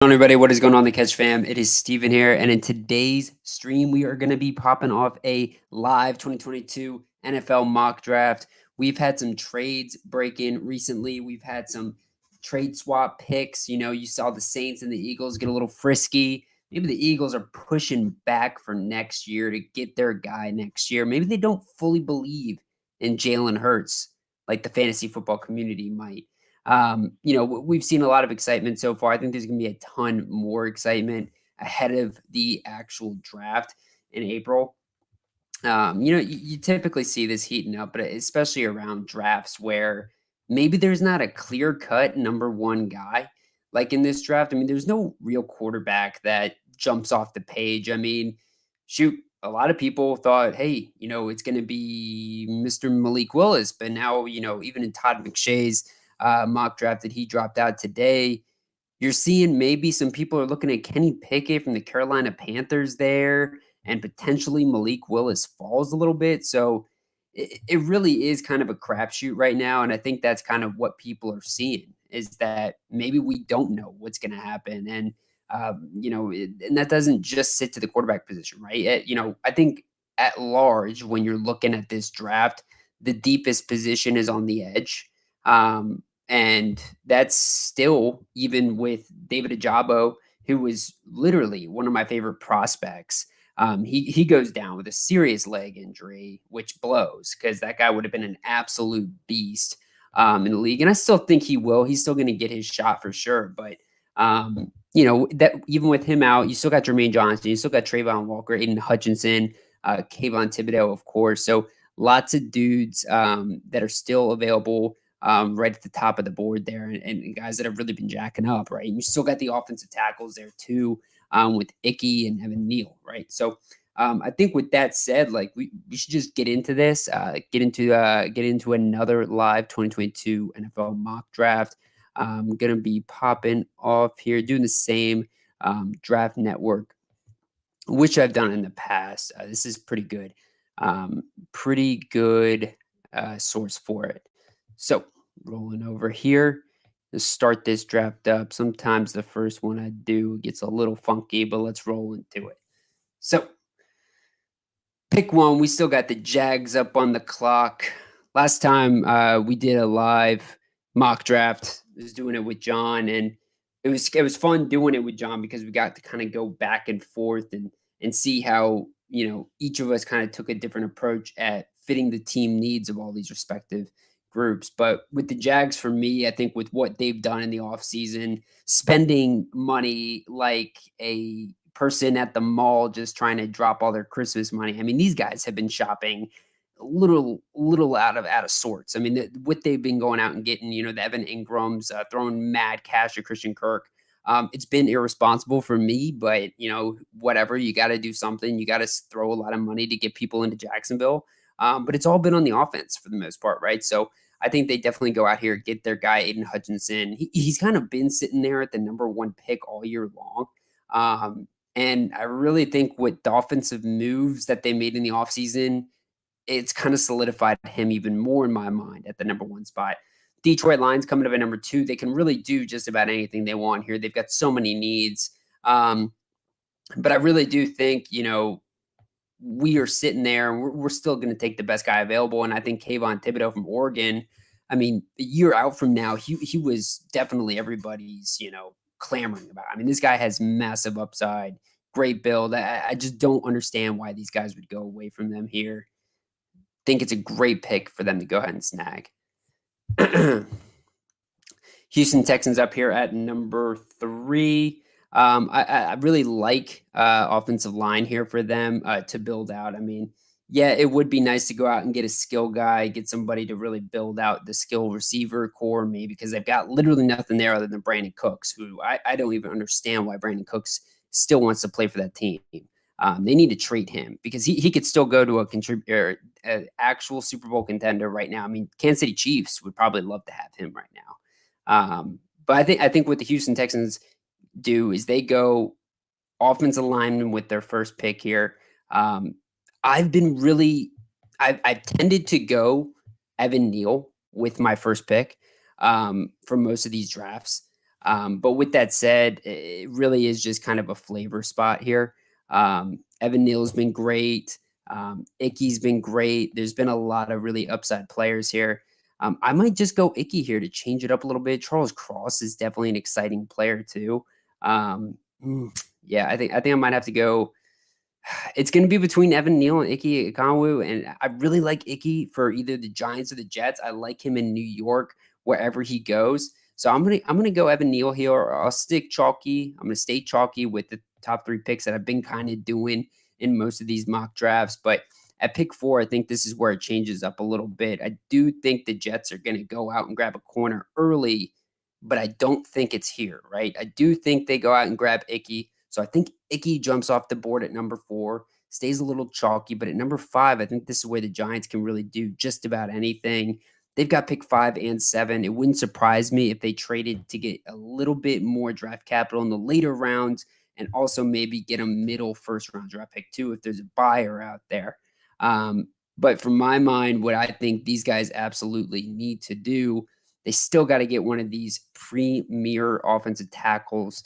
On everybody, what is going on, the Catch fam? It is Steven here, and in today's stream, we are going to be popping off a live 2022 NFL mock draft. We've had some trades break in recently. We've had some trade swap picks. You saw the Saints and the Eagles get a little frisky. Maybe the Eagles are pushing back for next year to get their guy next year. Maybe they don't fully believe in Jalen Hurts like the fantasy football community might. We've seen a lot of excitement so far. I think there's going to be a ton more excitement ahead of the actual draft in April. You typically see this heating up, but especially around drafts where maybe there's not a clear cut number one guy. Like in this draft, I mean, there's no real quarterback that jumps off the page. I mean, shoot, a lot of people thought, hey, it's going to be Mr. Malik Willis, but now, even in Todd McShay's mock draft that he dropped out today, you're seeing maybe some people are looking at Kenny Pickett from the Carolina Panthers there, and potentially Malik Willis falls a little bit. So it really is kind of a crapshoot right now. And I think that's kind of what people are seeing, is that maybe we don't know what's going to happen. And, and that doesn't just sit to the quarterback position, right? I think at large, when you're looking at this draft, the deepest position is on the edge. And that's still even with David Ajabo, who was literally one of my favorite prospects. He goes down with a serious leg injury, which blows because that guy would have been an absolute beast in the league. And I still think he will. He's still going to get his shot for sure. But, that even with him out, you still got Jermaine Johnson, you still got Trayvon Walker, Aiden Hutchinson, Kayvon Thibodeau, of course. So lots of dudes that are still available right at the top of the board there, and guys that have really been jacking up, right? And you still got the offensive tackles there too, with Icky and Evan Neal, right? So I think with that said, like we should just get into this, get into another live 2022 NFL mock draft. I'm gonna be popping off here, doing the same draft network, which I've done in the past. This is pretty good source for it. So rolling over here to start this draft up. Sometimes the first one I do gets a little funky, but let's roll into it. So pick one. We still got the Jags up on the clock. Last time we did a live mock draft, I was doing it with John, and it was fun doing it with John because we got to kind of go back and forth and see how each of us kind of took a different approach at fitting the team needs of all these respective groups. But with the Jags, for me, I think with what they've done in the offseason, spending money like a person at the mall just trying to drop all their Christmas money. I mean, these guys have been shopping a little out of sorts. I mean, what they've been going out and getting, the Evan Ingrams, throwing mad cash at Christian Kirk. It's been irresponsible for me, but whatever, you got to do something. You got to throw a lot of money to get people into Jacksonville. But it's all been on the offense for the most part, right? So I think they definitely go out here, get their guy, Aiden Hutchinson. He's kind of been sitting there at the number one pick all year long. And I really think with the offensive moves that they made in the offseason, it's kind of solidified him even more in my mind at the number one spot. Detroit Lions coming up at number two. They can really do just about anything they want here. They've got so many needs. But I really do think, we are sitting there and we're still going to take the best guy available. And I think Kayvon Thibodeau from Oregon, I mean, a year out from now, he was definitely everybody's, clamoring about. I mean, this guy has massive upside, great build. I just don't understand why these guys would go away from them here. Think it's a great pick for them to go ahead and snag. Houston Texans up here at number 3. I really like offensive line here for them to build out. I mean, yeah, it would be nice to go out and get a skill guy, get somebody to really build out the skill receiver core, maybe because they've got literally nothing there other than Brandon Cooks, who I don't even understand why Brandon Cooks still wants to play for that team. They need to trade him because he could still go to an actual Super Bowl contender right now. I mean, Kansas City Chiefs would probably love to have him right now. But I think what the Houston Texans do is they go offensive lineman with their first pick here. I've tended to go Evan Neal with my first pick for most of these drafts. But with that said, it really is just kind of a flavor spot here. Evan Neal's been great. Icky's been great. There's been a lot of really upside players here. I might just go Icky here to change it up a little bit. Charles Cross is definitely an exciting player too. Yeah, I think I might have to go. It's going to be between Evan Neal and Icky Ekwonu, and I really like Icky for either the Giants or the Jets. I like him in New York wherever he goes. So I'm gonna go Evan Neal here. Or I'll stick chalky. I'm gonna stay chalky with the top 3 picks that I've been kind of doing in most of these mock drafts. But at pick 4, I think this is where it changes up a little bit. I do think the Jets are gonna go out and grab a corner early, but I don't think it's here, right? I do think they go out and grab Icky. So I think Icky jumps off the board at number 4, stays a little chalky, but at number 5, I think this is where the Giants can really do just about anything. They've got pick 5 and 7. It wouldn't surprise me if they traded to get a little bit more draft capital in the later rounds and also maybe get a middle first round draft pick too if there's a buyer out there. But from my mind, what I think these guys absolutely need to do, they still got to get one of these premier offensive tackles.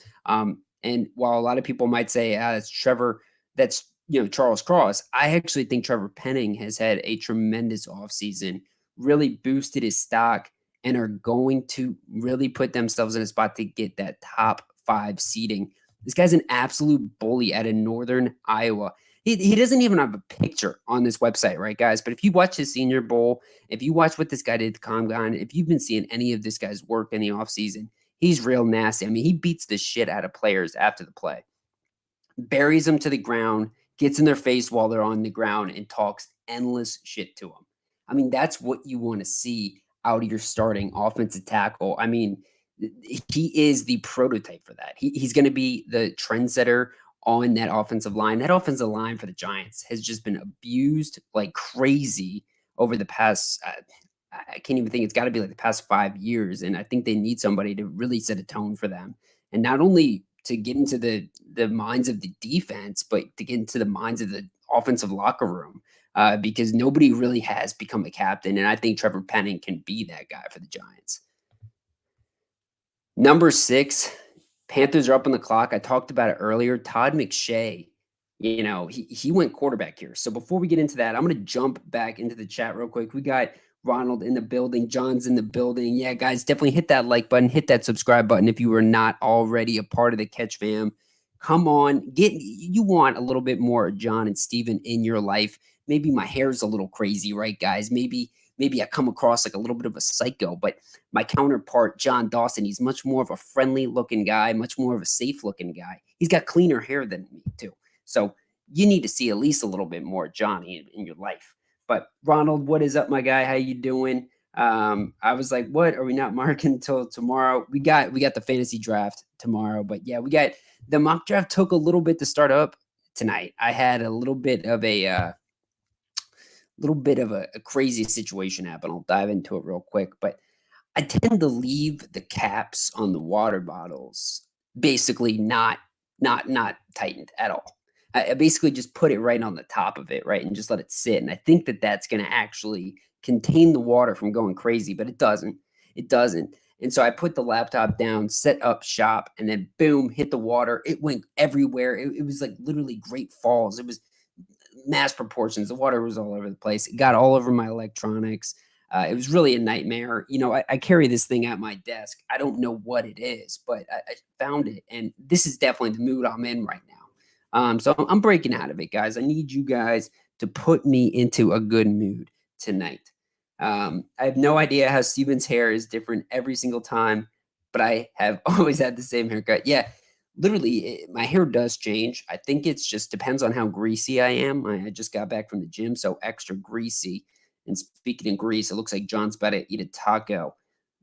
And while a lot of people might say, that's Trevor, that's Charles Cross, I actually think Trevor Penning has had a tremendous offseason, really boosted his stock, and are going to really put themselves in a spot to get that top 5 seeding. This guy's an absolute bully out of Northern Iowa. He doesn't even have a picture on this website, right, guys? But if you watch his Senior Bowl, if you watch what this guy did at the Combine, if you've been seeing any of this guy's work in the offseason, he's real nasty. I mean, he beats the shit out of players after the play, buries them to the ground, gets in their face while they're on the ground, and talks endless shit to them. I mean, that's what you want to see out of your starting offensive tackle. I mean, he is the prototype for that. He's going to be the trendsetter on that offensive line. That offensive line for the Giants has just been abused like crazy over the past, I can't even think, it's got to be like the past 5 years. And I think they need somebody to really set a tone for them. And not only to get into the minds of the defense, but to get into the minds of the offensive locker room. Because nobody really has become a captain. And I think Trevor Penning can be that guy for the Giants. Number 6, Panthers are up on the clock. I talked about it earlier. Todd McShay, he went quarterback here. So before we get into that, I'm going to jump back into the chat real quick. We got Ronald in the building. John's in the building. Yeah, guys, definitely hit that like button. Hit that subscribe button if you are not already a part of the Catch Fam. Come on. You want a little bit more John and Steven in your life. Maybe my hair's a little crazy, right, guys? Maybe I come across like a little bit of a psycho, but my counterpart, John Dawson, he's much more of a friendly looking guy, much more of a safe looking guy. He's got cleaner hair than me too. So you need to see at least a little bit more Johnny in your life. But Ronald, what is up, my guy? How you doing? I was like, what? Are we not marking until tomorrow? We got the fantasy draft tomorrow, but yeah, we got the mock draft took a little bit to start up tonight. I had a little bit of a crazy situation happen. I'll dive into it real quick, but I tend to leave the caps on the water bottles basically not tightened at all. I basically just put it right on the top of it, right, and just let it sit. And I think that that's going to actually contain the water from going crazy, but it doesn't. It doesn't. And so I put the laptop down, set up shop, and then boom, hit the water. It went everywhere. It was like literally Great Falls. It was mass proportions. The water was all over the place. It got all over my electronics. It was really a nightmare. I carry this thing at my desk. I don't know what it is, but I found it. And this is definitely the mood I'm in right now. So I'm breaking out of it, guys. I need you guys to put me into a good mood tonight. I have no idea how Steven's hair is different every single time, but I have always had the same haircut. Yeah, literally, my hair does change. I think it's just depends on how greasy I am. I just got back from the gym, so extra greasy. And speaking of grease, it looks like John's about to eat a taco.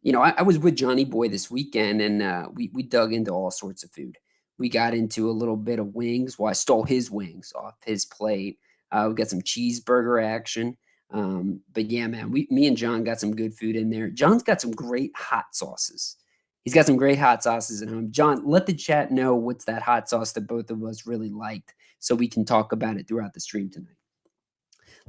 I was with Johnny Boy this weekend, and we dug into all sorts of food. We got into a little bit of wings. Well, I stole his wings off his plate. We got some cheeseburger action. But yeah, man, me and John got some good food in there. John's got some great hot sauces. He's got some great hot sauces at home. John, let the chat know what's that hot sauce that both of us really liked so we can talk about it throughout the stream tonight.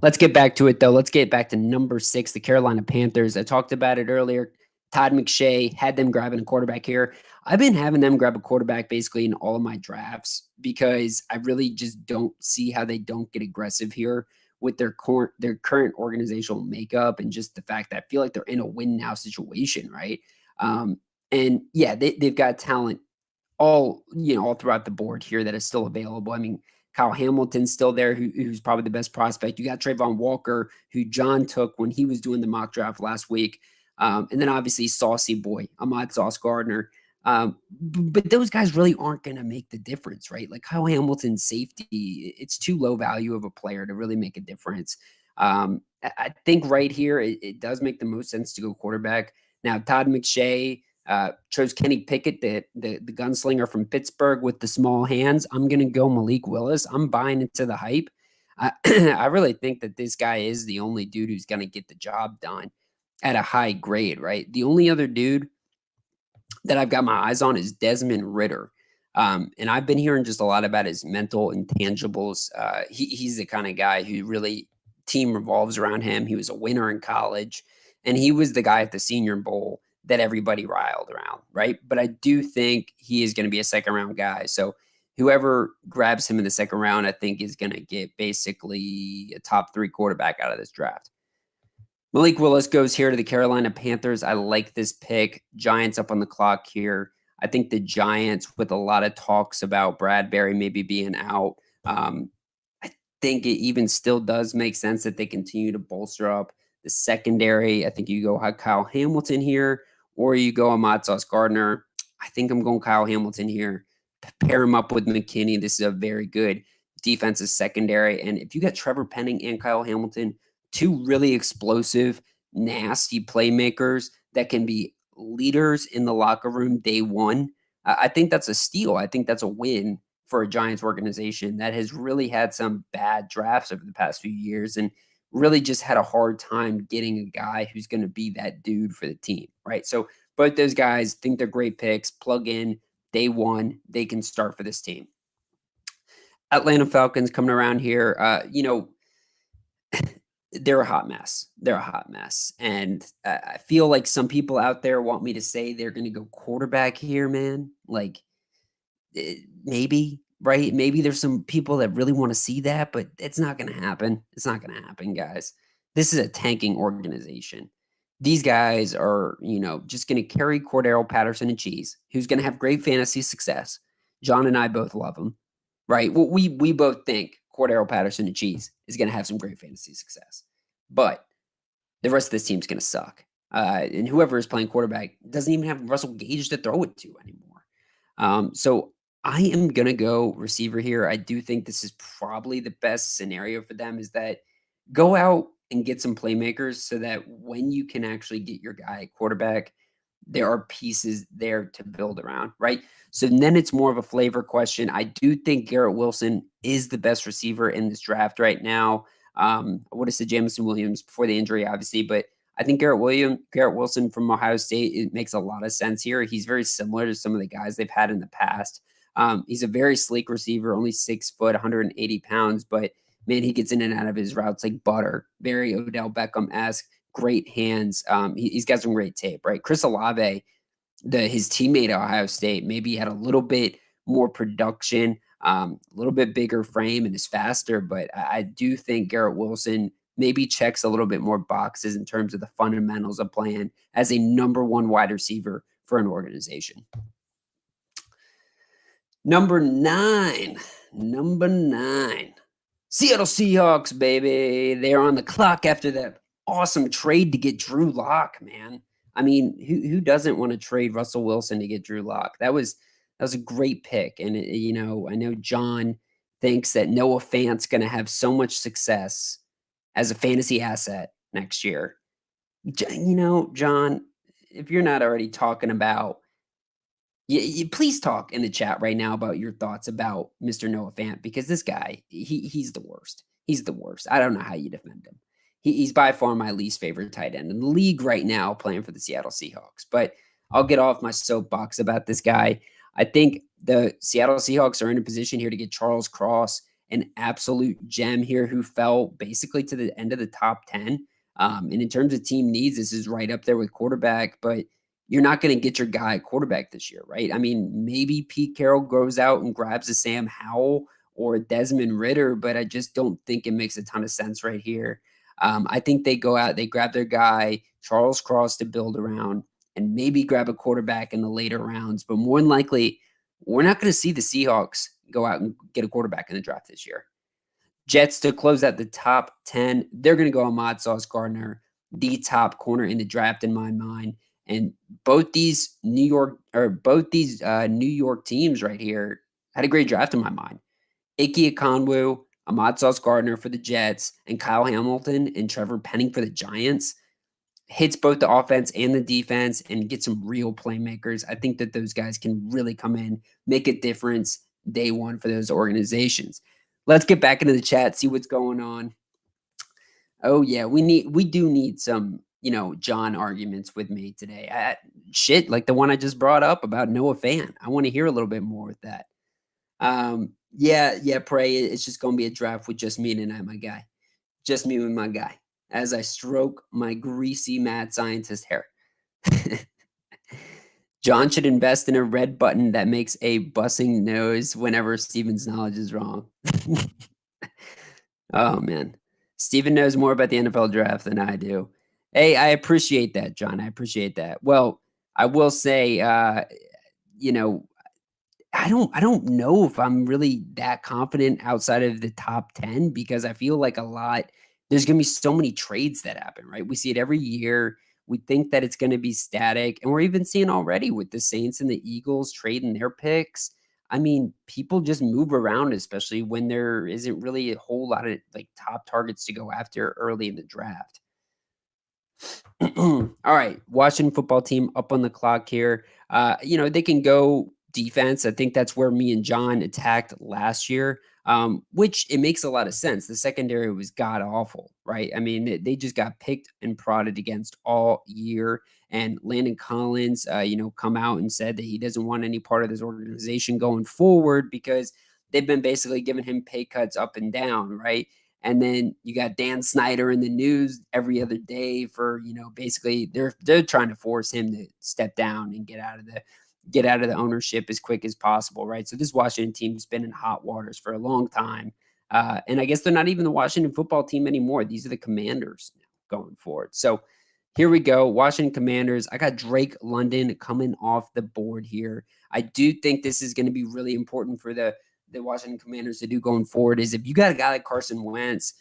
Let's get back to it, though. Let's get back to number 6, the Carolina Panthers. I talked about it earlier. Todd McShay had them grabbing a quarterback here. I've been having them grab a quarterback basically in all of my drafts because I really just don't see how they don't get aggressive here with their current organizational makeup and just the fact that I feel like they're in a win now situation, right? And yeah, they've got talent all throughout the board here that is still available. I mean, Kyle Hamilton's still there, who's probably the best prospect. You got Trayvon Walker, who John took when he was doing the mock draft last week. And then obviously Saucy Boy, Ahmad Sauce Gardner. But those guys really aren't going to make the difference, right? Like Kyle Hamilton's safety, it's too low value of a player to really make a difference. I think right here, it does make the most sense to go quarterback. Now, Todd McShay chose Kenny Pickett, the gunslinger from Pittsburgh with the small hands. I'm going to go Malik Willis. I'm buying into the hype. I really think that this guy is the only dude who's going to get the job done at a high grade, right? The only other dude that I've got my eyes on is Desmond Ritter. And I've been hearing just a lot about his mental intangibles. He's the kind of guy who really team revolves around him. He was a winner in college, and he was the guy at the Senior Bowl that everybody riled around, right? But I do think he is going to be a second round guy. So whoever grabs him in the second round, I think is going to get basically a top 3 quarterback out of this draft. Malik Willis goes here to the Carolina Panthers. I like this pick. Giants up on the clock here. I think the Giants, with a lot of talks about Bradbury maybe being out, I think it even still does make sense that they continue to bolster up the secondary. I think you go Kyle Hamilton here, or you go Ahmad Sauce Gardner. I think I'm going Kyle Hamilton here. Pair him up with McKinney. This is a very good defensive secondary. And if you got Trevor Penning and Kyle Hamilton, 2 really explosive, nasty playmakers that can be leaders in the locker room day one, I think that's a steal. I think that's a win for a Giants organization that has really had some bad drafts over the past few years and really just had a hard time getting a guy who's going to be that dude for the team, right? So both those guys think they're great picks, plug in day one, they can start for this team. Atlanta Falcons coming around here, they're a hot mess. They're a hot mess. And I feel like some people out there want me to say they're going to go quarterback here, man. Like, maybe, right? Maybe there's some people that really want to see that, but it's not going to happen. It's not going to happen, guys. This is a tanking organization. These guys are, just going to carry Cordero Patterson and Cheese, who's going to have great fantasy success. John and I both love him, right? Well, we both think Cordero Patterson and Cheese is going to have some great fantasy success, but the rest of this team's going to suck. And whoever is playing quarterback doesn't even have Russell Gage to throw it to anymore. So I am going to go receiver here. I do think this is probably the best scenario for them, is that go out and get some playmakers so that when you can actually get your guy at quarterback, there are pieces there to build around, right? So then it's more of a flavor question. I do think Garrett Wilson is the best receiver in this draft right now. I would have said Jameson Williams before the injury, obviously, but I think Garrett Wilson from Ohio State, it makes a lot of sense here. He's very similar to some of the guys they've had in the past. He's a very sleek receiver, only 6 foot, 180 pounds, but man, he gets in and out of his routes like butter. Very Odell Beckham-esque, great hands. He's got some great tape, right? Chris Olave, his teammate at Ohio State, maybe had a little bit more production, a little bit bigger frame and is faster, but I do think Garrett Wilson maybe checks a little bit more boxes in terms of the fundamentals of playing as a number 1 wide receiver for an organization. Number 9. Seattle Seahawks, baby. They're on the clock after that awesome trade to get Drew Lock, man. I mean, who doesn't want to trade Russell Wilson to get Drew Lock? That was a great pick. And, I know John thinks that Noah Fant's going to have so much success as a fantasy asset next year. John, if you're not already talking about, please talk in the chat right now about your thoughts about Mr. Noah Fant, because this guy, he's the worst. He's the worst. I don't know how you defend him. He's by far my least favorite tight end in the league right now playing for the Seattle Seahawks. But I'll get off my soapbox about this guy. I think the Seattle Seahawks are in a position here to get Charles Cross, an absolute gem here who fell basically to the end of the top 10. And in terms of team needs, this is right up there with quarterback. But you're not going to get your guy at quarterback this year, right? I mean, maybe Pete Carroll goes out and grabs a Sam Howell or Desmond Ritter, but I just don't think it makes a ton of sense right here. I think they go out, they grab their guy, Charles Cross, to build around and maybe grab a quarterback in the later rounds. But more than likely, we're not going to see the Seahawks go out and get a quarterback in the draft this year. Jets to close out the top 10. They're going to go Ahmad Sauce Gardner, the top corner in the draft in my mind. And both these New York teams right here had a great draft in my mind. Ike Ekonwu, Ahmad Sauce Gardner for the Jets, and Kyle Hamilton and Trevor Penning for the Giants hits both the offense and the defense and get some real playmakers. I think that those guys can really come in, make a difference day one for those organizations. Let's get back into the chat, see what's going on. Oh yeah, we do need some, John arguments with me today. Shit, like the one I just brought up about Noah Fan. I want to hear a little bit more with that. Yeah, pray it's just gonna be a draft with just me tonight, my guy. Just me with my guy. As I stroke my greasy mad scientist hair. John should invest in a red button that makes a bussing noise whenever Steven's knowledge is wrong. Oh, man. Steven knows more about the NFL draft than I do. Hey, I appreciate that, John. I appreciate that. Well, I will say, you know, I don't know if I'm really that confident outside of the top 10 because I feel like there's gonna be so many trades that happen, right? We see it every year. We think that it's gonna be static, and we're even seeing already with the Saints and the Eagles trading their picks. I mean, people just move around, especially when there isn't really a whole lot of like top targets to go after early in the draft. All right, Washington football team up on the clock here. They can go defense. I think that's where me and John attacked last year, which it makes a lot of sense. The secondary was god awful, right? I mean, they just got picked and prodded against all year. And Landon Collins, come out and said that he doesn't want any part of this organization going forward because they've been basically giving him pay cuts up and down, right? And then you got Dan Snyder in the news every other day for, basically they're trying to force him to step down and get out of the ownership as quick as possible, right? So this Washington team's been in hot waters for a long time. And I guess they're not even the Washington football team anymore. These are the Commanders going forward. So here we go. Washington Commanders. I got Drake London coming off the board here. I do think this is going to be really important for the Washington Commanders to do going forward is if you got a guy like Carson Wentz,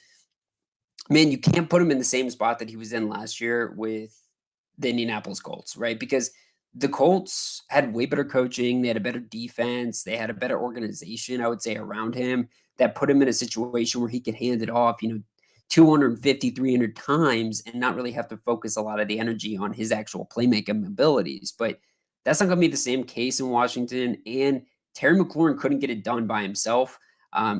man, you can't put him in the same spot that he was in last year with the Indianapolis Colts, right? Because the Colts had way better coaching. They had a better defense. They had a better organization, I would say, around him that put him in a situation where he could hand it off, 250, 300 times and not really have to focus a lot of the energy on his actual playmaking abilities. But that's not going to be the same case in Washington. And Terry McLaurin couldn't get it done by himself.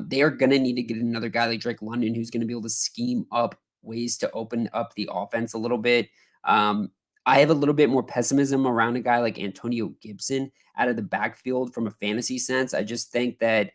They are going to need to get another guy like Drake London who's going to be able to scheme up ways to open up the offense a little bit. I have a little bit more pessimism around a guy like Antonio Gibson out of the backfield from a fantasy sense. I just think that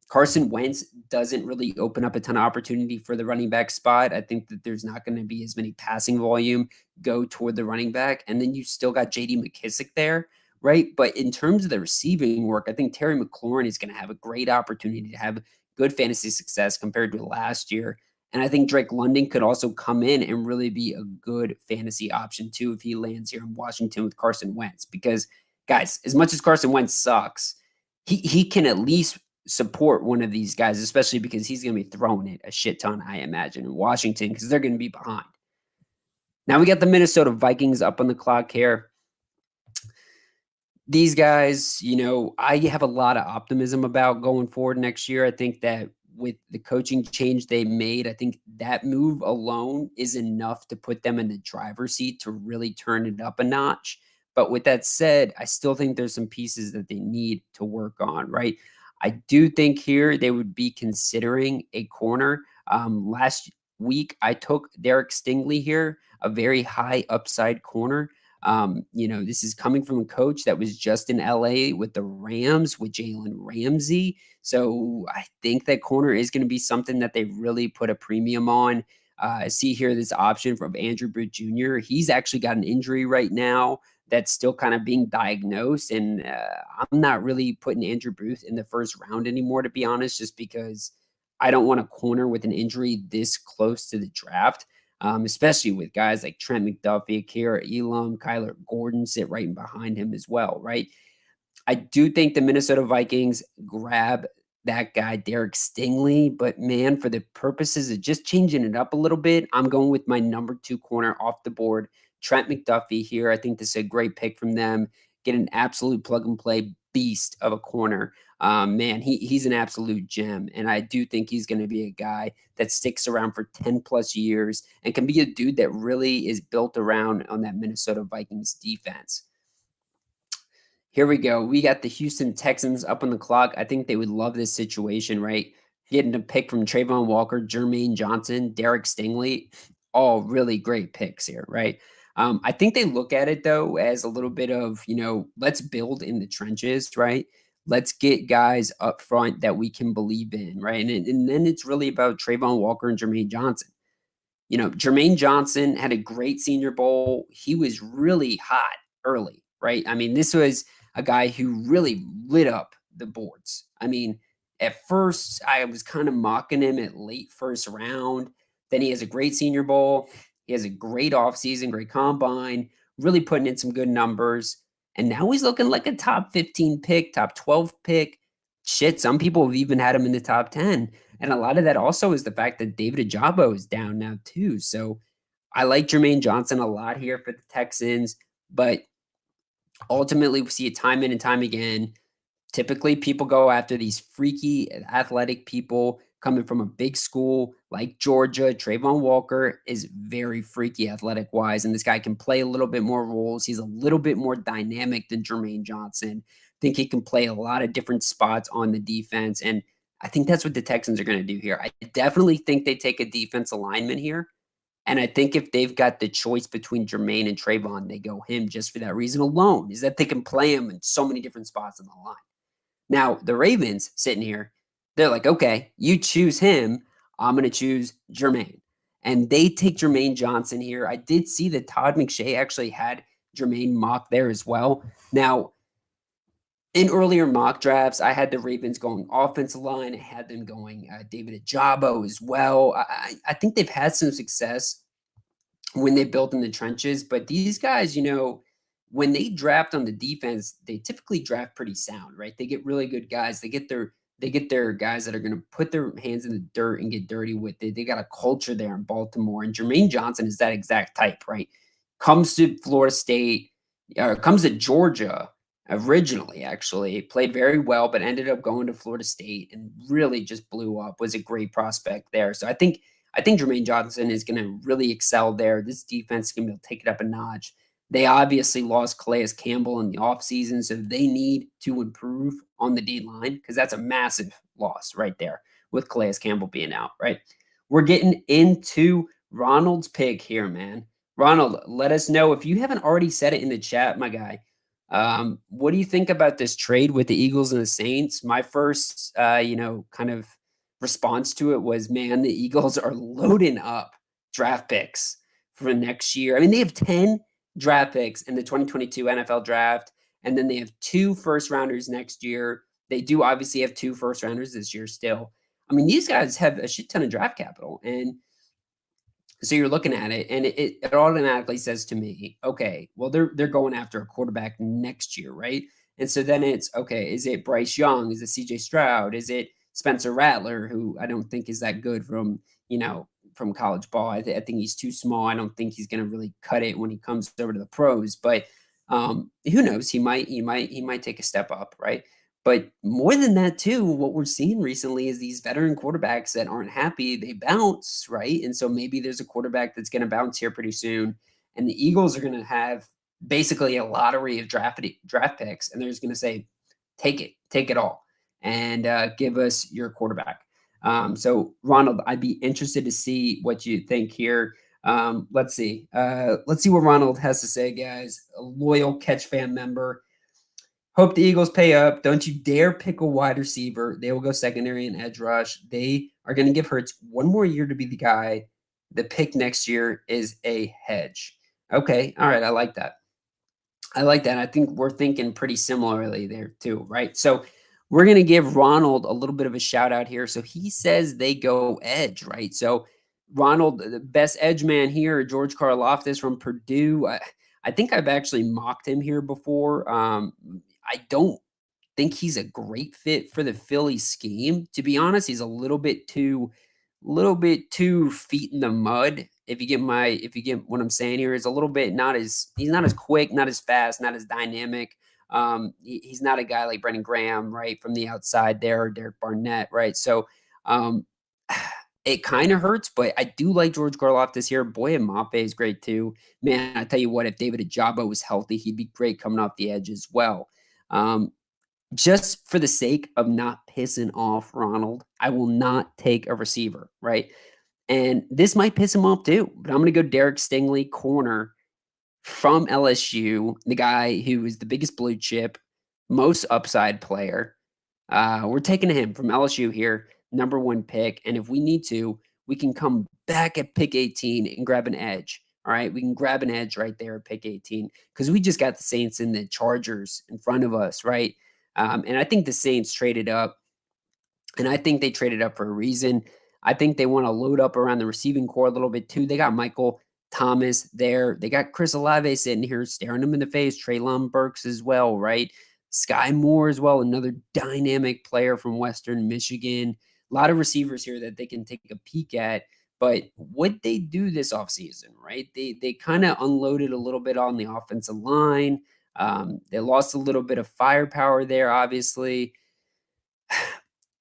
Carson Wentz doesn't really open up a ton of opportunity for the running back spot. I think that there's not going to be as many passing volume go toward the running back. And then you still got JD McKissick there, right? But in terms of the receiving work, I think Terry McLaurin is going to have a great opportunity to have good fantasy success compared to last year. And I think Drake London could also come in and really be a good fantasy option too if he lands here in Washington with Carson Wentz. Because, guys, as much as Carson Wentz sucks, he can at least support one of these guys, especially because he's going to be throwing it a shit ton, I imagine, in Washington because they're going to be behind. Now we got the Minnesota Vikings up on the clock here. These guys, I have a lot of optimism about going forward next year. I think that with the coaching change they made, I think that move alone is enough to put them in the driver's seat to really turn it up a notch. But with that said, I still think there's some pieces that they need to work on, right? I do think here they would be considering a corner. Last week, I took Derek Stingley here, a very high upside corner. This is coming from a coach that was just in LA with the Rams with Jalen Ramsey. So I think that corner is going to be something that they really put a premium on. I see here this option from Andrew Booth Jr. He's actually got an injury right now that's still kind of being diagnosed. And I'm not really putting Andrew Booth in the first round anymore, to be honest, just because I don't want a corner with an injury this close to the draft, especially with guys like Trent McDuffie, Akira Elam, Kyler Gordon sit right behind him as well, right? I do think the Minnesota Vikings grab that guy, Derek Stingley, but man, for the purposes of just changing it up a little bit, I'm going with my number 2 corner off the board, Trent McDuffie here. I think this is a great pick from them. Get an absolute plug and play beast of a corner. Man, he's an absolute gem, and I do think he's going to be a guy that sticks around for 10 plus years and can be a dude that really is built around on that Minnesota Vikings defense. Here we go. We got the Houston Texans up on the clock. I think they would love this situation, right? Getting a pick from Trayvon Walker, Jermaine Johnson, Derek Stingley, all really great picks here, right? I think they look at it though as a little bit of, let's build in the trenches, right? Let's get guys up front that we can believe in, right? And then it's really about Trayvon Walker and Jermaine Johnson. Jermaine Johnson had a great Senior Bowl. He was really hot early, right? I mean, this was a guy who really lit up the boards. I mean, at first, I was kind of mocking him at late first round. Then he has a great Senior Bowl. He has a great offseason, great combine, really putting in some good numbers. And now he's looking like a top 15 pick, top 12 pick. Shit, some people have even had him in the top 10. And a lot of that also is the fact that David Ajabo is down now too. So I like Jermaine Johnson a lot here for the Texans, but ultimately we see it time in and time again. Typically, people go after these freaky athletic people coming from a big school like Georgia. Trayvon Walker is very freaky athletic wise, and this guy can play a little bit more roles. He's a little bit more dynamic than Jermaine Johnson. I think he can play a lot of different spots on the defense, and I think that's what the Texans are going to do here. I definitely think they take a defense alignment here. And I think if they've got the choice between Jermaine and Trayvon, they go him just for that reason alone, is that they can play him in so many different spots on the line. Now, the Ravens sitting here, they're like, okay, you choose him. I'm going to choose Jermaine. And they take Jermaine Johnson here. I did see that Todd McShay actually had Jermaine mocked there as well. Now, in earlier mock drafts, I had the Ravens going offensive line. I had them going David Ajabo as well. I think they've had some success when they built in the trenches, but these guys, when they draft on the defense, they typically draft pretty sound, right? They get really good guys. They get their guys that are going to put their hands in the dirt and get dirty with it. They got a culture there in Baltimore, and Jermaine Johnson is that exact type, right? Comes to Florida State, or comes to Georgia originally, actually played very well, but ended up going to Florida State and really just blew up. Was a great prospect there. So I think Jermaine Johnson is going to really excel there. This defense is going to be able to take it up a notch. They obviously lost Calais Campbell in the offseason, so they need to improve on the D line because that's a massive loss right there with Calais Campbell being out, right? We're getting into Ronald's pick here, man. Ronald, let us know if you haven't already said it in the chat, my guy. What do you think about this trade with the Eagles and the Saints? My first, kind of response to it was, man, the Eagles are loading up draft picks for next year. I mean, they have 10 draft picks in the 2022 NFL draft, and then they have 2 first rounders next year. They do obviously have 2 first rounders this year still. I mean, these guys have a shit ton of draft capital, and so you're looking at it, and it automatically says to me, okay, well, they're going after a quarterback next year, right? And so then it's, okay, is it Bryce Young? Is it CJ Stroud? Is it Spencer Rattler, who I don't think is that good from college ball? I think he's too small. I don't think he's going to really cut it when he comes over to the pros. But who knows? He might take a step up, right? But more than that, too, what we're seeing recently is these veteran quarterbacks that aren't happy, they bounce, right? And so maybe there's a quarterback that's going to bounce here pretty soon. And the Eagles are going to have basically a lottery of draft picks, and they're just going to say, take it all, and give us your quarterback. So, Ronald, I'd be interested to see what you think here. Let's see. Let's see what Ronald has to say, guys. A loyal Catch Fan member. Hope the Eagles pay up. Don't you dare pick a wide receiver. They will go secondary and edge rush. They are going to give Hurts one more year to be the guy. The pick next year is a hedge. Okay. All right. I like that. I like that. I think we're thinking pretty similarly there too, right? So we're gonna give Ronald a little bit of a shout out here. So he says they go edge, right? So Ronald, the best edge man here, George Karlaftis from Purdue. I think I've actually mocked him here before. I don't think he's a great fit for the Philly scheme. To be honest, he's a little bit too feet in the mud. If you get what I'm saying here, is a little bit not as he's not as quick, not as fast, not as dynamic. He's not a guy like Brendan Graham, right, from the outside there, or Derek Barnett, right? So um it kind of hurts, but I do like George Karlaftis here. Boy, Mafe is great too. Man, I tell you what, if David Ajabo was healthy, he'd be great coming off the edge as well. Um, just for the sake of not pissing off Ronald, I will not take a receiver, right? And this might piss him off too, but I'm going to go Derek Stingley, corner from LSU, the guy who is the biggest blue chip, most upside player. We're taking him from LSU here, number one pick. And if we need to, we can come back at pick 18 and grab an edge. All right. We can grab an edge right there at pick 18 because we just got the Saints and the Chargers in front of us. Right. And I think the Saints traded up, and I think they traded up for a reason. I think they want to load up around the receiving core a little bit too. They got Michael Thomas there. They got Chris Olave sitting here staring them in the face. Treylon Burks as well, right? Sky Moore as well, another dynamic player from Western Michigan. A lot of receivers here that they can take a peek at. But what they do this offseason, right? They kind of unloaded a little bit on the offensive line. They lost a little bit of firepower there, obviously.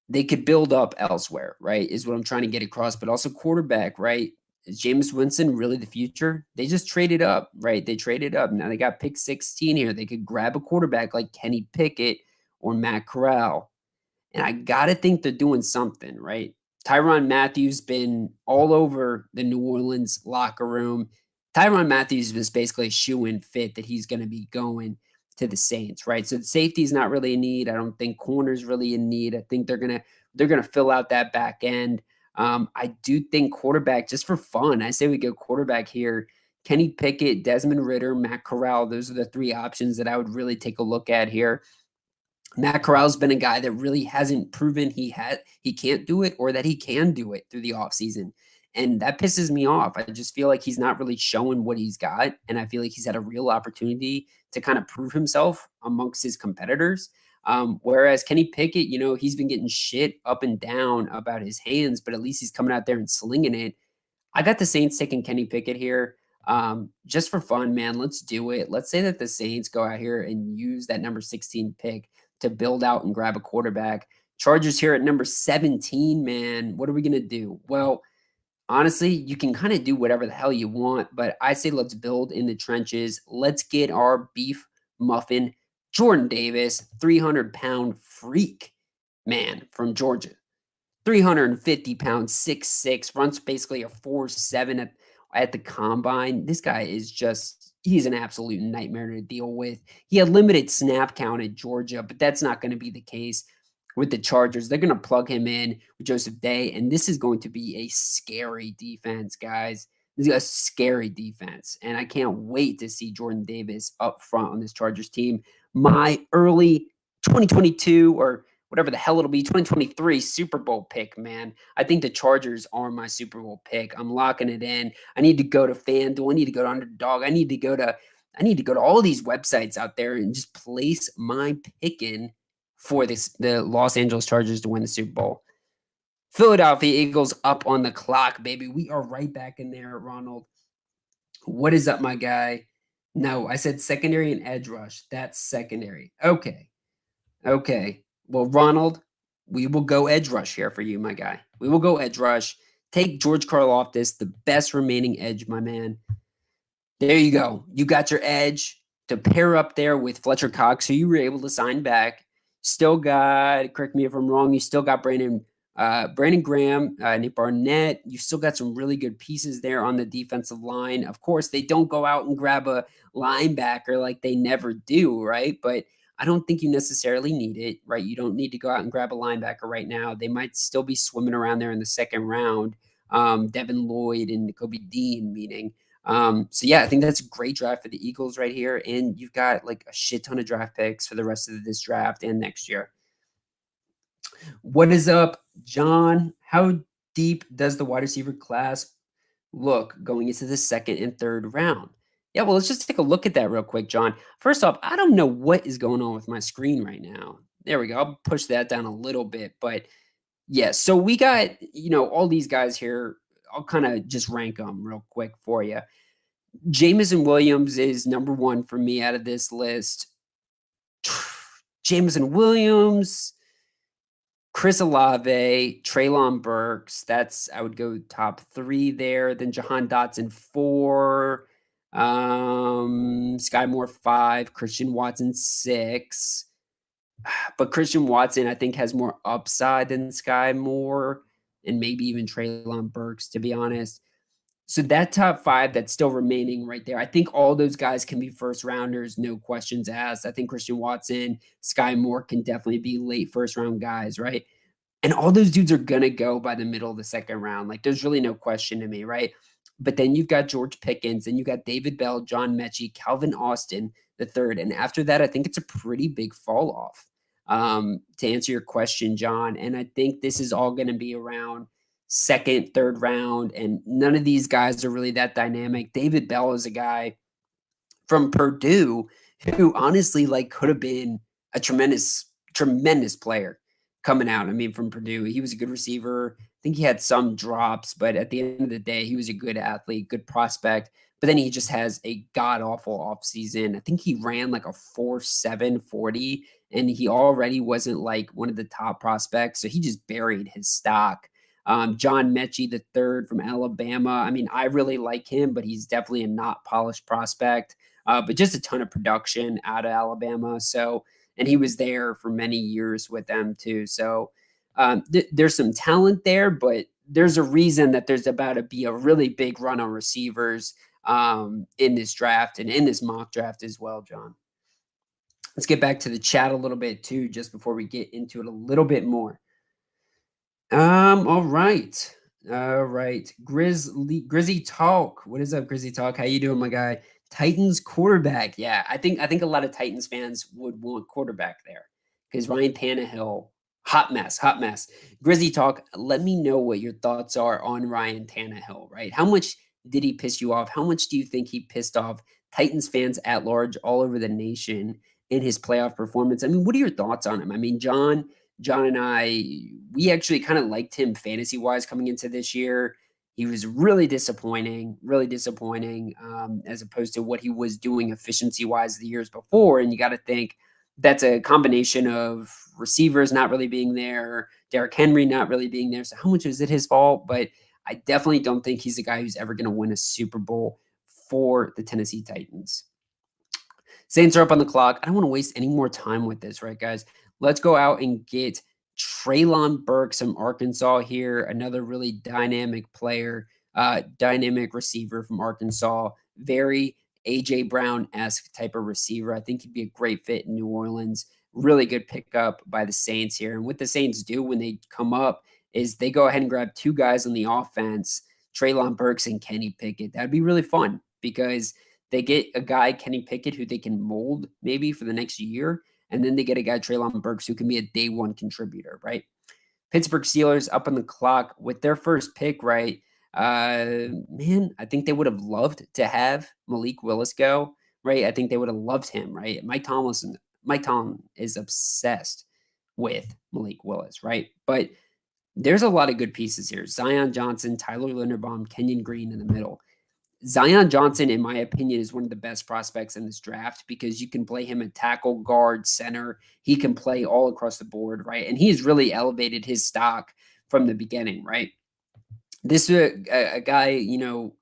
They could build up elsewhere, right? Is what I'm trying to get across, but also quarterback, right? Is James Winston really the future? They just traded up, right? They traded up. Now they got pick 16 here. They could grab a quarterback like Kenny Pickett or Matt Corral. And I got to think they're doing something, right? Tyrann Matthews been all over the New Orleans locker room. Tyrann Matthews was basically a shoe-in fit that he's going to be going to the Saints, right? So safety is not really a need. I don't think corner's really in need. I think they're gonna fill out that back end. I do think quarterback, just for fun, I say we go quarterback here. Kenny Pickett, Desmond Ritter, Matt Corral. Those are the three options that I would really take a look at here. Matt Corral's been a guy that really hasn't proven he can't do it, or that he can do it through the offseason. And that pisses me off. I just feel like he's not really showing what he's got. And I feel like he's had a real opportunity to kind of prove himself amongst his competitors. Whereas Kenny Pickett, he's been getting shit up and down about his hands, but at least he's coming out there and slinging it. I got the Saints taking Kenny Pickett here. Just for fun, man. Let's do it. Let's say that the Saints go out here and use that number 16 pick to build out and grab a quarterback. Chargers here at number 17, man. What are we going to do? Well, honestly, you can kind of do whatever the hell you want, but I say let's build in the trenches. Let's get our beef muffin, Jordan Davis, 300-pound freak, man, from Georgia. 350 pounds, 6'6", runs basically a 4.7 at the combine. This guy is he's an absolute nightmare to deal with. He had limited snap count at Georgia, but that's not going to be the case with the Chargers. They're going to plug him in with Joseph Day, and this is going to be a scary defense, guys. This is a scary defense, and I can't wait to see Jordan Davis up front on this Chargers team. My early 2022 or whatever the hell it'll be, 2023 Super Bowl pick, man. I think the Chargers are my Super Bowl pick. I'm locking it in. I need to go to FanDuel. I need to go to Underdog. I need to go to all these websites out there and just place my pick in for the Los Angeles Chargers to win the Super Bowl. Philadelphia Eagles up on the clock, baby. We are right back in there, Ronald. What is up, my guy? No, I said secondary and edge rush. That's secondary. Okay. Well, Ronald, we will go edge rush here for you, my guy. We will go edge rush. Take George Karlaftis, the best remaining edge, my man. There you go. You got your edge to pair up there with Fletcher Cox, who you were able to sign back. Still got, correct me if I'm wrong, you still got Brandon Graham, Nick Barnett. You still got some really good pieces there on the defensive line. Of course, they don't go out and grab a linebacker like they never do, right? But I don't think you necessarily need it, right? You don't need to go out and grab a linebacker right now. They might still be swimming around there in the second round. Devin Lloyd and Kobe Dean, meaning. So yeah, I think that's a great draft for the Eagles right here. And you've got like a shit ton of draft picks for the rest of this draft and next year. What is up, John? How deep does the wide receiver class look going into the second and third round? Yeah, well, let's just take a look at that real quick, John. First off, I don't know what is going on with my screen right now. There we go. I'll push that down a little bit. But yeah, so we got, all these guys here. I'll kind of just rank them real quick for you. Jameson Williams is number one for me out of this list. Jameson Williams, Chris Olave, Treylon Burks. I would go top three there. Then Jahan Dotson, four. Sky Moore, five. Christian Watson, six. But Christian Watson, I think, has more upside than Sky Moore and maybe even Treylon Burks, to be honest. So that top five that's still remaining right there, I think all those guys can be first rounders, no questions asked. I think Christian Watson, Sky Moore can definitely be late first round guys, right? And all those dudes are gonna go by the middle of the second round. Like, there's really no question to me, right? But then you've got George Pickens, and you got David Bell, John Mechie, Calvin Austin, the third. And after that, I think it's a pretty big fall off. To answer your question, John. And I think this is all gonna be around second, third round, and none of these guys are really that dynamic. David Bell is a guy from Purdue who honestly like could have been a tremendous player coming out. I mean, from Purdue, he was a good receiver. I think he had some drops, but at the end of the day, he was a good athlete, good prospect. But then he just has a god awful offseason. I think he ran like a 4.7 40, and he already wasn't like one of the top prospects. So he just buried his stock. John Mechie, the third from Alabama. I mean, I really like him, but he's definitely a not polished prospect. But just a ton of production out of Alabama. So, and he was there for many years with them too. So, there's some talent there, but there's a reason that there's about to be a really big run on receivers in this draft and in this mock draft as well, John. Let's get back to the chat a little bit too, just before we get into it a little bit more. All right. All right. Grizzy Talk. What is up, Grizzy Talk? How you doing, my guy? Titans quarterback. Yeah, I think a lot of Titans fans would want quarterback there because Ryan Tannehill, hot mess, hot mess. Grizzy Talk, let me know what your thoughts are on Ryan Tannehill, right? How much did he piss you off? How much do you think he pissed off Titans fans at large all over the nation in his playoff performance? I mean, what are your thoughts on him? I mean, John and I, we actually kind of liked him fantasy wise coming into this year. He was really disappointing, as opposed to what he was doing efficiency wise the years before. And you got to think that's a combination of receivers not really being there, Derrick Henry not really being there. So how much is it his fault? But I definitely don't think he's a guy who's ever going to win a Super Bowl for the Tennessee Titans. Saints are up on the clock. I don't want to waste any more time with this, right, guys? Let's go out and get Treylon Burks from Arkansas here, another really dynamic player, dynamic receiver from Arkansas. Very A.J. Brown-esque type of receiver. I think he'd be a great fit in New Orleans. Really good pickup by the Saints here. And what the Saints do when they come up is they go ahead and grab two guys on the offense, Treylon Burks and Kenny Pickett. That'd be really fun because they get a guy, Kenny Pickett, who they can mold maybe for the next year. And then they get a guy, Treylon Burks, who can be a day one contributor, right? Pittsburgh Steelers up on the clock with their first pick, right? Man, I think they would have loved to have Malik Willis go, right? I think they would have loved him, right? Mike Tomlin is obsessed with Malik Willis, right? But there's a lot of good pieces here. Zion Johnson, Tyler Linderbaum, Kenyon Green in the middle. Zion Johnson, in my opinion, is one of the best prospects in this draft because you can play him at tackle, guard, center. He can play all across the board, right? And he has really elevated his stock from the beginning, right? This a guy,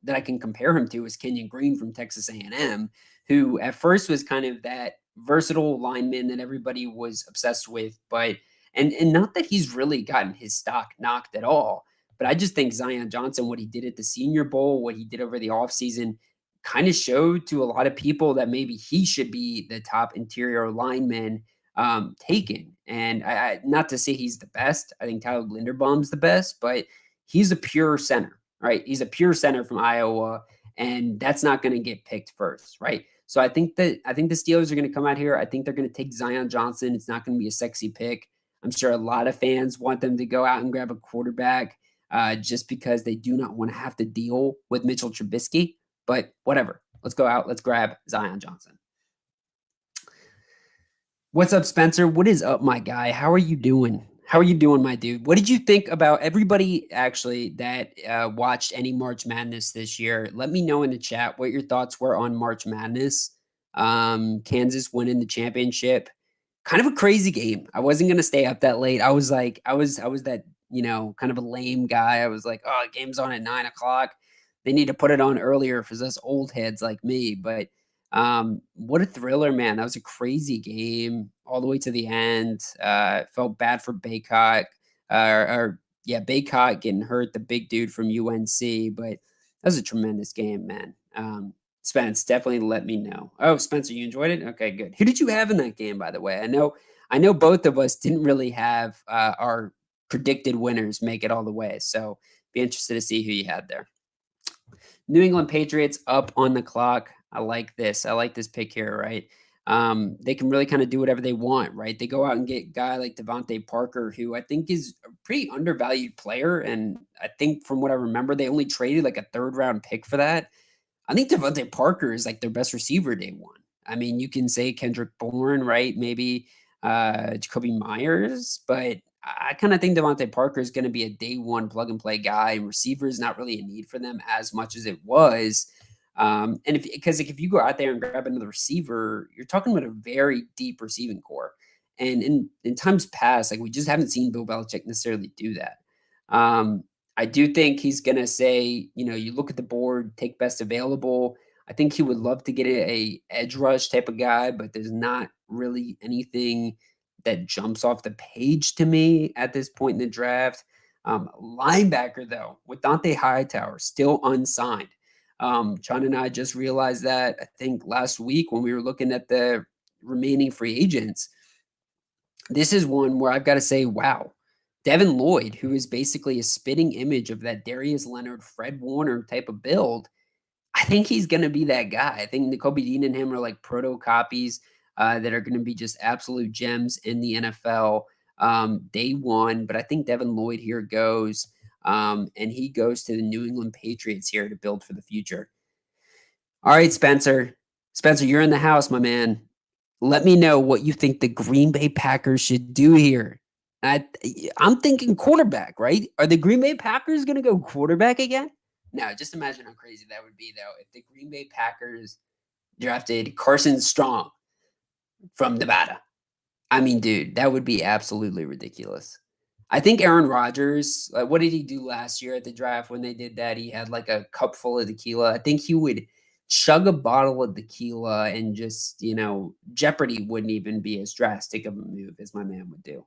that I can compare him to is Kenyon Green from Texas A&M, who at first was kind of that versatile lineman that everybody was obsessed with, but and not that he's really gotten his stock knocked at all. But I just think Zion Johnson, what he did at the Senior Bowl, what he did over the offseason, kind of showed to a lot of people that maybe he should be the top interior lineman taken. And not to say he's the best. I think Tyler Linderbaum's the best, but he's a pure center, right? He's a pure center from Iowa. and that's not going to get picked first, right? So I think the Steelers are going to come out here. I think they're going to take Zion Johnson. It's not going to be a sexy pick. I'm sure a lot of fans want them to go out and grab a quarterback just because they do not want to have to deal with Mitchell Trubisky. But whatever. Let's go out. Let's grab Zion Johnson. What's up, Spencer? What is up, my guy? How are you doing? How are you doing, my dude? What did you think about everybody actually that watched any March Madness this year? Let me know in the chat what your thoughts were on March Madness. Kansas winning the championship. Kind of a crazy game. I wasn't gonna stay up that late. I was like, I was that, kind of a lame guy. I was like, oh, the game's on at 9 o'clock. They need to put it on earlier for us old heads like me. But what a thriller, man. That was a crazy game all the way to the end. Felt bad for Baycott. Yeah, Baycott getting hurt, the big dude from UNC, but that was a tremendous game, man. Spence, definitely let me know. Oh, Spencer, you enjoyed it? Okay, good. Who did you have in that game, by the way? I know both of us didn't really have our predicted winners make it all the way. So be interested to see who you had there. New England Patriots up on the clock. I like this. I like this pick here, right? They can really kind of do whatever they want, right? They go out and get a guy like Devontae Parker, who I think is a pretty undervalued player. And I think from what I remember, they only traded like a third round pick for that. I think Devontae Parker is like their best receiver day one. I mean, you can say Kendrick Bourne, right? Maybe Jacoby Myers, but I kind of think Devontae Parker is going to be a day one plug and play guy, and receiver is not really a need for them as much as it was. And because if you go out there and grab another receiver, you're talking about a very deep receiving core. And in times past, like we just haven't seen Bill Belichick necessarily do that. I do think he's gonna say, you look at the board, take best available. I think he would love to get a edge rush type of guy, but there's not really anything that jumps off the page to me at this point in the draft. Linebacker though, with Dante Hightower still unsigned. John and I just realized that I think last week when we were looking at the remaining free agents. This is one where I've got to say, wow, Devin Lloyd, who is basically a spitting image of that Darius Leonard, Fred Warner type of build, I think he's going to be that guy. I think Nakobe Dean and him are like proto copies that are going to be just absolute gems in the NFL day one. But I think Devin Lloyd here goes, and he goes to the New England Patriots here to build for the future. All right, Spencer. Spencer, you're in the house, my man. Let me know what you think the Green Bay Packers should do here. I'm thinking quarterback, right? Are the Green Bay Packers going to go quarterback again? No, just imagine how crazy that would be, though, if the Green Bay Packers drafted Carson Strong from Nevada. I mean, dude, that would be absolutely ridiculous. I think Aaron Rodgers, what did he do last year at the draft when they did that? He had like a cup full of tequila. I think he would chug a bottle of tequila and just, Jeopardy wouldn't even be as drastic of a move as my man would do.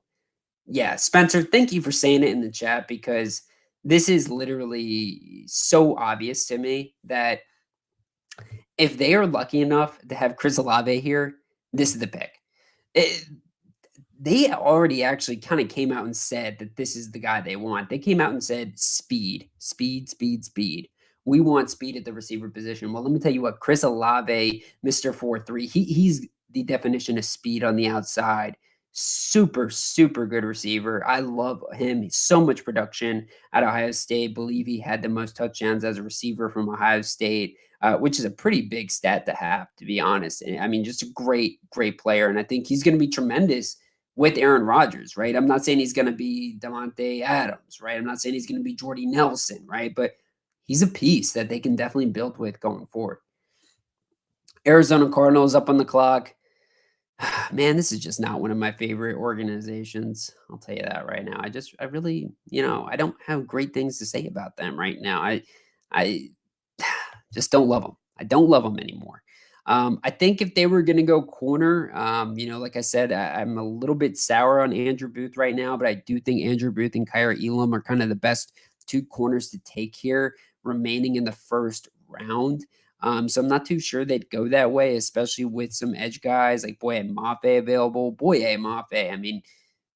Yeah, Spencer, thank you for saying it in the chat because this is literally so obvious to me that if they are lucky enough to have Chris Olave here, this is the pick. They already actually kind of came out and said that this is the guy they want. They came out and said speed, speed, speed, speed. We want speed at the receiver position. Well, let me tell you what, Chris Olave, Mr. 4-3, he's the definition of speed on the outside. Super, super good receiver. I love him. So much production at Ohio State. Believe he had the most touchdowns as a receiver from Ohio State, which is a pretty big stat to have, to be honest. I mean, just a great, great player. And I think he's going to be tremendous with Aaron Rodgers, right? I'm not saying he's going to be Devontae Adams, right? I'm not saying he's going to be Jordy Nelson, right? But he's a piece that they can definitely build with going forward. Arizona Cardinals up on the clock. Man, this is just not one of my favorite organizations. I'll tell you that right now. I really, I don't have great things to say about them right now. I just don't love them. I don't love them anymore. I think if they were going to go corner, like I said, I'm a little bit sour on Andrew Booth right now, but I do think Andrew Booth and Kyra Elam are kind of the best two corners to take here remaining in the first round. So I'm not too sure they'd go that way, especially with some edge guys like Boye Mafe available. Boye Mafe, I mean,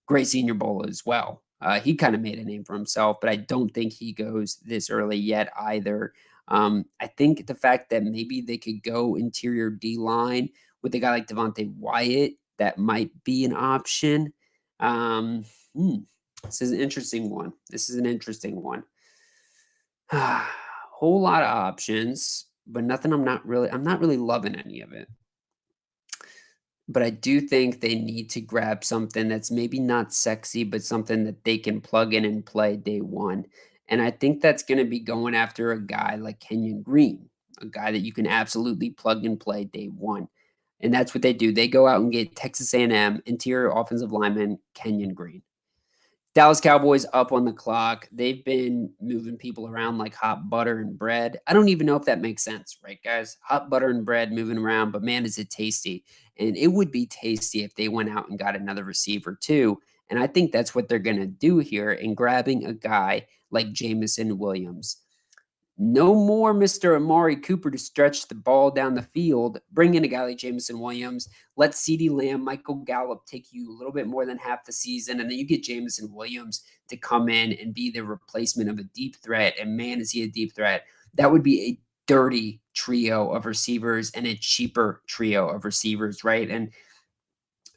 great Senior Bowl as well. He kind of made a name for himself, but I don't think he goes this early yet either. I think the fact that maybe they could go interior D line with a guy like Devontae Wyatt, that might be an option. Um, hmm, this is an interesting one. This is an interesting one. Whole lot of options, but nothing I'm not really loving any of it. But I do think they need to grab something that's maybe not sexy, but something that they can plug in and play day one. And I think that's going to be going after a guy like Kenyon Green, a guy that you can absolutely plug and play day one. And that's what they do. They go out and get Texas A&M interior offensive lineman Kenyon Green. Dallas Cowboys up on the clock. They've been moving people around like hot butter and bread. I don't even know if that makes sense, right, guys? Hot butter and bread moving around, but man, is it tasty. And it would be tasty if they went out and got another receiver too. And I think that's what they're going to do here in grabbing a guy like Jamison Williams. No more Mr. Amari Cooper to stretch the ball down the field. Bring in a guy like Jamison Williams. Let CeeDee Lamb, Michael Gallup take you a little bit more than half the season. And then you get Jamison Williams to come in and be the replacement of a deep threat. And man, is he a deep threat. That would be a dirty trio of receivers and a cheaper trio of receivers, right? And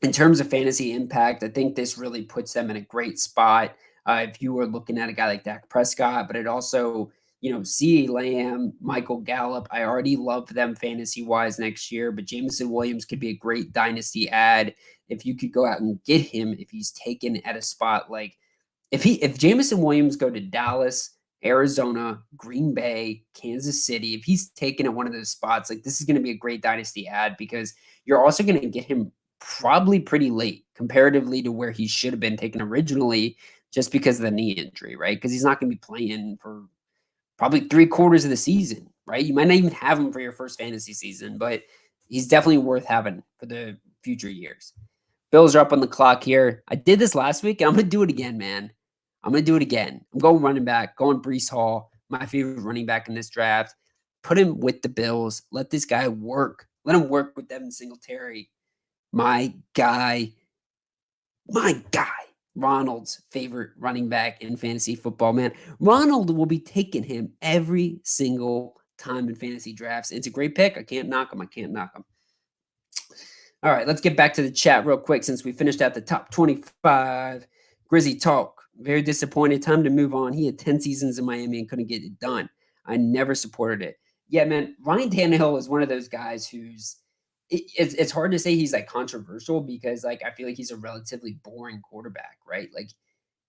in terms of fantasy impact, I think this really puts them in a great spot. If you were looking at a guy like Dak Prescott, but it also, CeeDee Lamb, Michael Gallup, I already love them fantasy wise next year, but Jameson Williams could be a great dynasty ad if you could go out and get him if he's taken at a spot like if Jameson Williams go to Dallas, Arizona, Green Bay, Kansas City, if he's taken at one of those spots, like this is going to be a great dynasty ad because you're also going to get him probably pretty late comparatively to where he should have been taken originally just because of the knee injury, right? Because he's not going to be playing for probably 3/4 of the season, right? You might not even have him for your first fantasy season, but he's definitely worth having for the future years. Bills are up on the clock here. I did this last week, and I'm going to do it again, man. I'm going to do it again. I'm going running back, going Brees Hall, my favorite running back in this draft. Put him with the Bills. Let this guy work. Let him work with Devin Singletary. My guy, Ronald's favorite running back in fantasy football, man. Ronald will be taking him every single time in fantasy drafts. It's a great pick. I can't knock him. All right, let's get back to the chat real quick since we finished out the top 25. Grizzy Talk, very disappointed. Time to move on. He had 10 seasons in Miami and couldn't get it done. I never supported it. Yeah, man, Ryan Tannehill is one of those guys who's it's hard to say he's like controversial because like I feel like he's a relatively boring quarterback, right? Like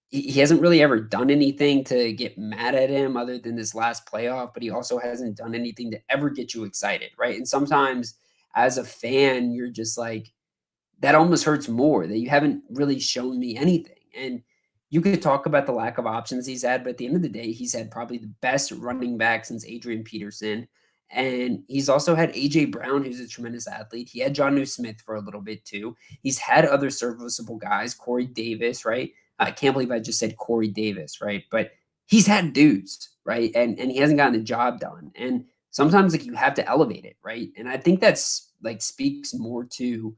he hasn't really ever done anything to get mad at him other than this last playoff, but he also hasn't done anything to ever get you excited, right? And sometimes as a fan, you're just like, that almost hurts more that you haven't really shown me anything. And you could talk about the lack of options he's had, but at the end of the day, he's had probably the best running back since Adrian Peterson. And he's also had AJ Brown, who's a tremendous athlete. He had Jonnu Smith for a little bit too. He's had other serviceable guys, Corey Davis, right? I can't believe I just said Corey Davis, right? But he's had dudes, right? And he hasn't gotten the job done. And sometimes like you have to elevate it, right? And I think that's like speaks more to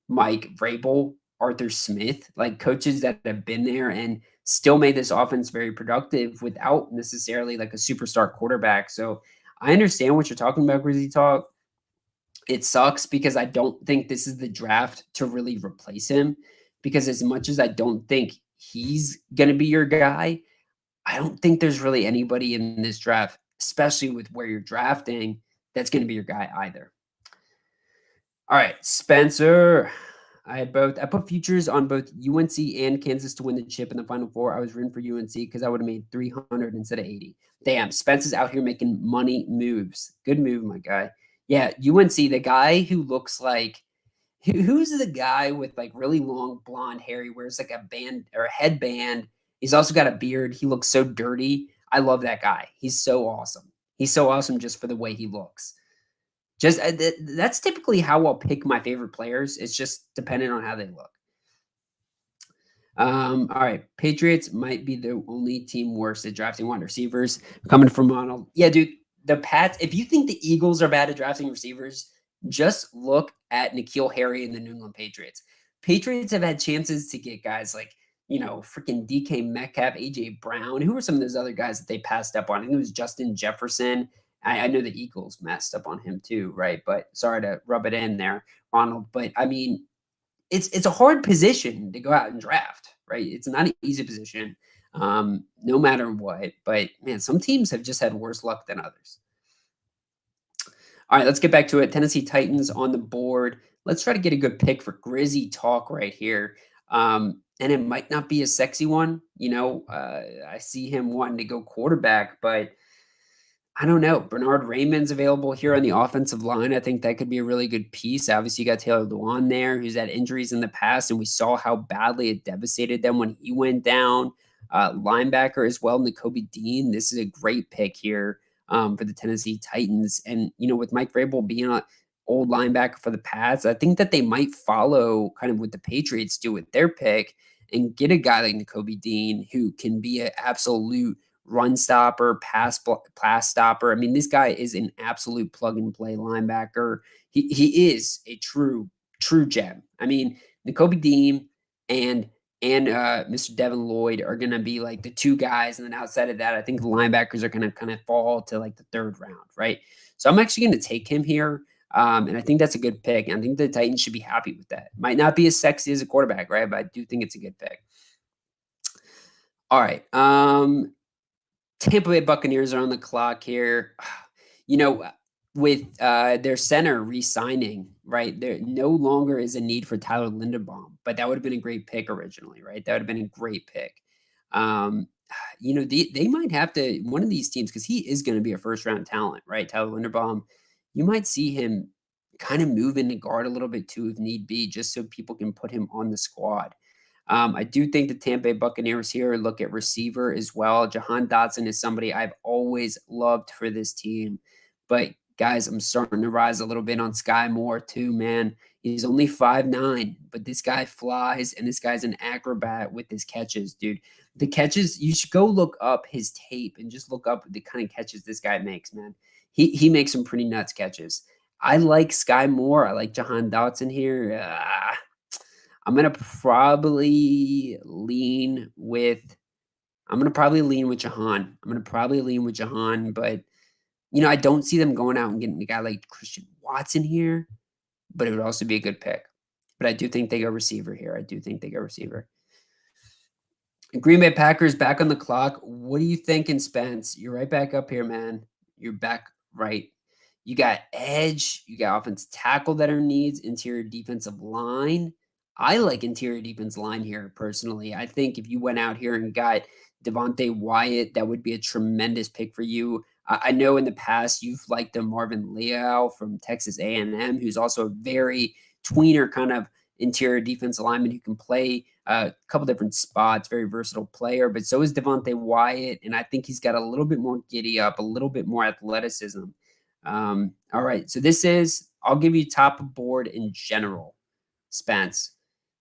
Mike Vrabel, Arthur Smith, like coaches that have been there and still made this offense very productive without necessarily like a superstar quarterback. So I understand what you're talking about, Grizzly Talk. It sucks because I don't think this is the draft to really replace him. Because as much as I don't think he's going to be your guy, I don't think there's really anybody in this draft, especially with where you're drafting, that's going to be your guy either. All right, Spencer. I put futures on both UNC and Kansas to win the chip in the Final Four. I was rooting for UNC because I would have made 300 instead of 80. Damn, Spence is out here making money moves. Good move, my guy. Yeah, UNC, the guy who looks like who's the guy with like really long blonde hair? He wears like a band or a headband. He's also got a beard. He looks so dirty. I love that guy. He's so awesome. He's so awesome just for the way he looks. Just that's typically how I'll pick my favorite players. It's just dependent on how they look. All right. Patriots might be the only team worse at drafting wide receivers. Coming from Ronald. Yeah, dude. The Pats, if you think the Eagles are bad at drafting receivers, just look at N'Keal Harry and the New England Patriots. Patriots have had chances to get guys like, freaking DK Metcalf, AJ Brown. Who were some of those other guys that they passed up on? I think it was Justin Jefferson I know the Eagles messed up on him too, right? But sorry to rub it in there, Ronald. But I mean, it's a hard position to go out and draft, right? It's not an easy position, no matter what. But man, some teams have just had worse luck than others. All right, let's get back to it. Tennessee Titans on the board. Let's try to get a good pick for Grizzy talk right here. And it might not be a sexy one. I see him wanting to go quarterback, but I don't know. Bernard Raymond's available here on the offensive line. I think that could be a really good piece. Obviously, you got Taylor Lewan there, who's had injuries in the past, and we saw how badly it devastated them when he went down. Linebacker as well, Nakobe Dean. This is a great pick here for the Tennessee Titans. And, with Mike Vrabel being an old linebacker for the Pats, I think that they might follow kind of what the Patriots do with their pick and get a guy like Nakobe Dean who can be an absolute run stopper, pass stopper. I mean, this guy is an absolute plug and play linebacker. He is a true gem. I mean, Nakobe Dean and Mr. Devin Lloyd are going to be like the two guys. And then outside of that, I think the linebackers are going to kind of fall to like the third round, right? So I'm actually going to take him here. And I think that's a good pick. And I think the Titans should be happy with that. Might not be as sexy as a quarterback, right? But I do think it's a good pick. All right. Tampa Bay Buccaneers are on the clock here. With their center re-signing, right? There no longer is a need for Tyler Linderbaum, but that would have been a great pick originally, right? That would have been a great pick. They might have to one of these teams because he is going to be a first round talent, right? Tyler Linderbaum, you might see him kind of move into guard a little bit too if need be, just so people can put him on the squad. I do think the Tampa Bay Buccaneers here look at receiver as well. Jahan Dotson is somebody I've always loved for this team. But guys, I'm starting to rise a little bit on Sky Moore too, man. He's only 5'9", but this guy flies, and this guy's an acrobat with his catches, dude. The catches, you should go look up his tape and just look up the kind of catches this guy makes, man. He makes some pretty nuts catches. I like Sky Moore. I like Jahan Dotson here. I'm gonna probably lean with Jahan. But I don't see them going out and getting a guy like Christian Watson here, but it would also be a good pick. But I do think they go receiver here. Green Bay Packers back on the clock. What are you thinking, Spence? You're right back up here, man. You're back right. You got edge. You got offensive tackle that are needs, interior defensive line. I like interior defense line here personally. I think if you went out here and got Devontae Wyatt, that would be a tremendous pick for you. I know in the past you've liked the Marvin Leal from Texas A&M, who's also a very tweener kind of interior defense lineman who can play a couple different spots, very versatile player, but so is Devontae Wyatt, and I think he's got a little bit more giddy up, a little bit more athleticism. All right, so I'll give you top of board in general, Spence.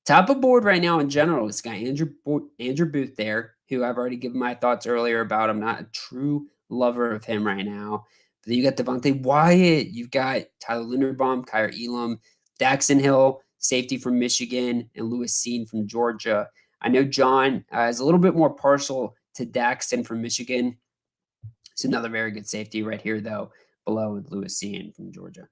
Top of board right now in general, it's got Andrew Booth there, who I've already given my thoughts earlier about. I'm not a true lover of him right now. But then you got Devontae Wyatt, you've got Tyler Linderbaum, Kyer Elam, Daxton Hill, safety from Michigan, and Lewis Seen from Georgia. I know John is a little bit more partial to Daxton from Michigan. It's another very good safety right here, though, below with Lewis Seen from Georgia.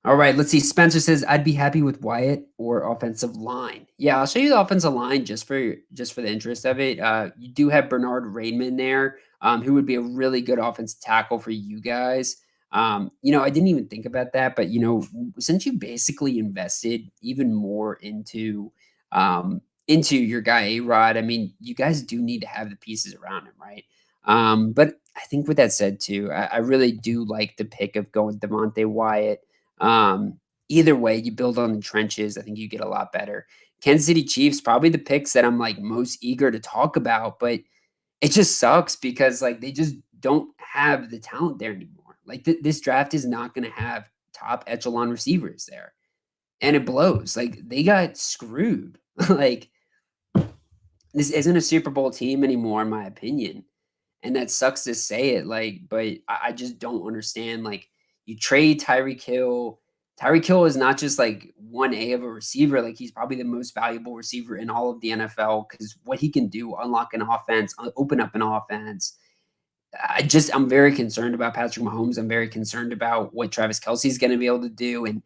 All right, let's see. Spencer says, I'd be happy with Wyatt or offensive line. Yeah, I'll show you the offensive line just for the interest of it. You do have Bernard Raymond there, who would be a really good offensive tackle for you guys. I didn't even think about that, but since you basically invested even more into your guy A-Rod, I mean, you guys do need to have the pieces around him, right? But I think with that said too, I really do like the pick of going Devontae Wyatt. Either way, you build on the trenches. I think you get a lot better. Kansas City Chiefs, probably the picks that I'm like most eager to talk about, but it just sucks because like they just don't have the talent there anymore. Like this draft is not going to have top echelon receivers there, and it blows. Like they got screwed. Like this isn't a Super Bowl team anymore, in my opinion, and that sucks to say it. Like, but I just don't understand. Like you trade Tyreek Hill. Tyreek Hill is not just like 1A of a receiver. Like he's probably the most valuable receiver in all of the NFL because what he can do, unlock an offense, open up an offense. I'm very concerned about Patrick Mahomes. I'm very concerned about what Travis Kelce is going to be able to do. And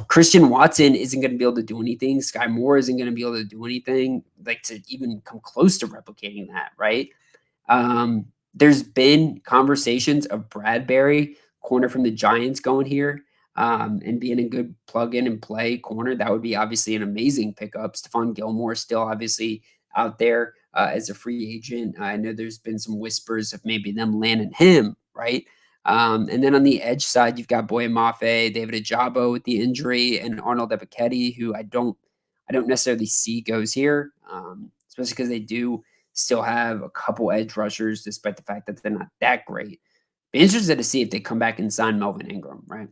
Christian Watson isn't going to be able to do anything. Sky Moore isn't going to be able to do anything like to even come close to replicating that, right? There's been conversations of Bradbury, corner from the Giants, going here and being a good plug in and play corner. That would be obviously an amazing pickup. Stephon Gilmore still obviously out there as a free agent. I know there's been some whispers of maybe them landing him, right? And then on the edge side, you've got Boye Mafe, David Ajabo with the injury, and Arnold Ebiketie, who I don't necessarily see goes here, especially because they do still have a couple edge rushers, despite the fact that they're not that great. Be interested to see if they come back and sign Melvin Ingram, right?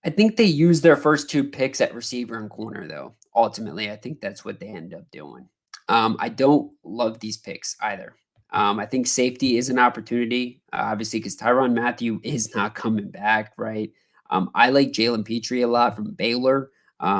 I think they use their first two picks at receiver and corner, though. Ultimately, I think that's what they end up doing. I don't love these picks either. I think safety is an opportunity, obviously, because Tyrann Mathieu is not coming back, right? I like Jalen Petrie a lot from Baylor.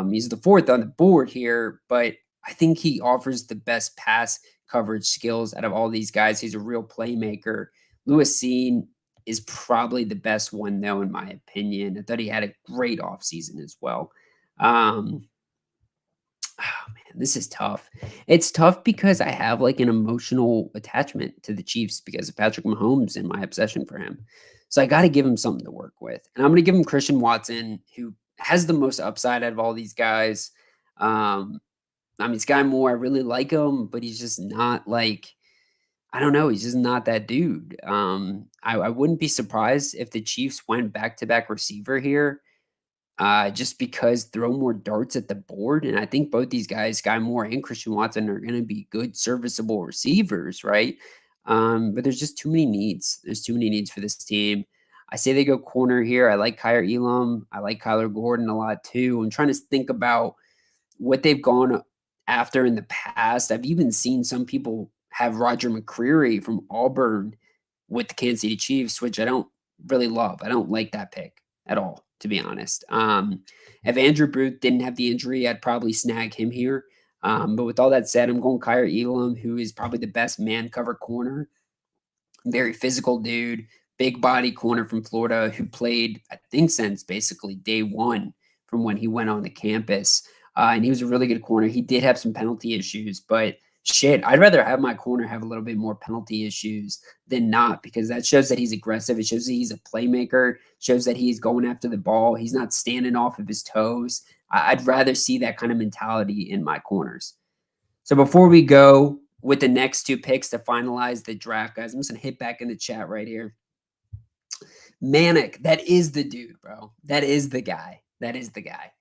He's the fourth on the board here, but I think he offers the best pass coverage skills out of all these guys. He's a real playmaker. Lewis Cine is probably the best one, though, in my opinion. I thought he had a great offseason as well. Oh man, this is tough. It's tough because I have like an emotional attachment to the Chiefs because of Patrick Mahomes and my obsession for him. So I got to give him something to work with. And I'm going to give him Christian Watson, who has the most upside out of all these guys. I mean, Sky Moore, I really like him, but he's just not like, I don't know. He's just not that dude. I wouldn't be surprised if the Chiefs went back to back receiver here just because throw more darts at the board. And I think both these guys, Sky Moore and Christian Watson, are going to be good, serviceable receivers, right? But there's just too many needs. There's too many needs for this team. I say they go corner here. I like Kyer Elam. I like Kyler Gordon a lot too. I'm trying to think about what they've gone after in the past. I've even seen some people have Roger McCreary from Auburn with the Kansas City Chiefs, which I don't really love. I don't like that pick at all, to be honest. If Andrew Booth didn't have the injury, I'd probably snag him here. But with all that said, I'm going Kyer Elam, who is probably the best man cover corner. Very physical dude, big body corner from Florida who played, I think, since basically day one from when he went on the campus. And he was a really good corner. He did have some penalty issues, but shit, I'd rather have my corner have a little bit more penalty issues than not, because that shows that he's aggressive. It shows that he's a playmaker, shows that he's going after the ball. He's not standing off of his toes. I'd rather see that kind of mentality in my corners. So before we go with the next two picks to finalize the draft, guys, I'm just going to hit back in the chat right here. Manic, that is the dude, bro. That is the guy. That is the guy.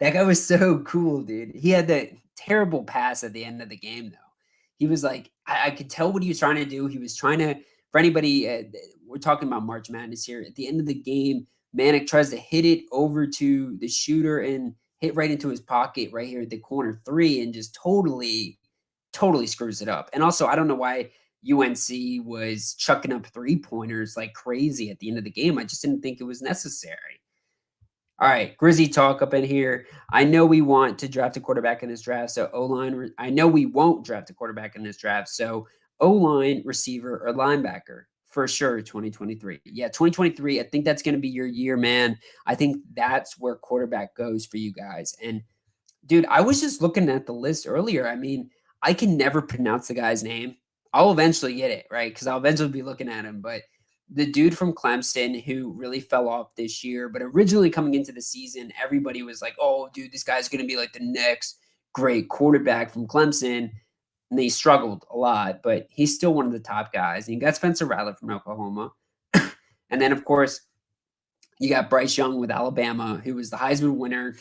That guy was so cool, dude. He had that terrible pass at the end of the game, though. He was like, I could tell what he was trying to do. He was trying to, for anybody, we're talking about March Madness here. At the end of the game, Manic tries to hit it over to the shooter and hit right into his pocket right here at the corner three and just totally screws it up. And also, I don't know why UNC was chucking up 3-pointers like crazy at the end of the game. I just didn't think it was necessary. All right, Grizzy talk up in here. I know we want to draft a quarterback in this draft, so O-line. I know we won't draft a quarterback in this draft, so O-line, receiver, or linebacker for sure. 2023, yeah, 2023. I think that's going to be your year, man. I think that's where quarterback goes for you guys. And dude, I was just looking at the list earlier. I mean, I can never pronounce the guy's name. I'll eventually get it right because I'll eventually be looking at him, but the dude from Clemson who really fell off this year, but originally coming into the season, everybody was like, oh, dude, this guy's going to be like the next great quarterback from Clemson. And he struggled a lot, but he's still one of the top guys. And you got Spencer Rattler from Oklahoma. And then, of course, you got Bryce Young with Alabama, who was the Heisman winner,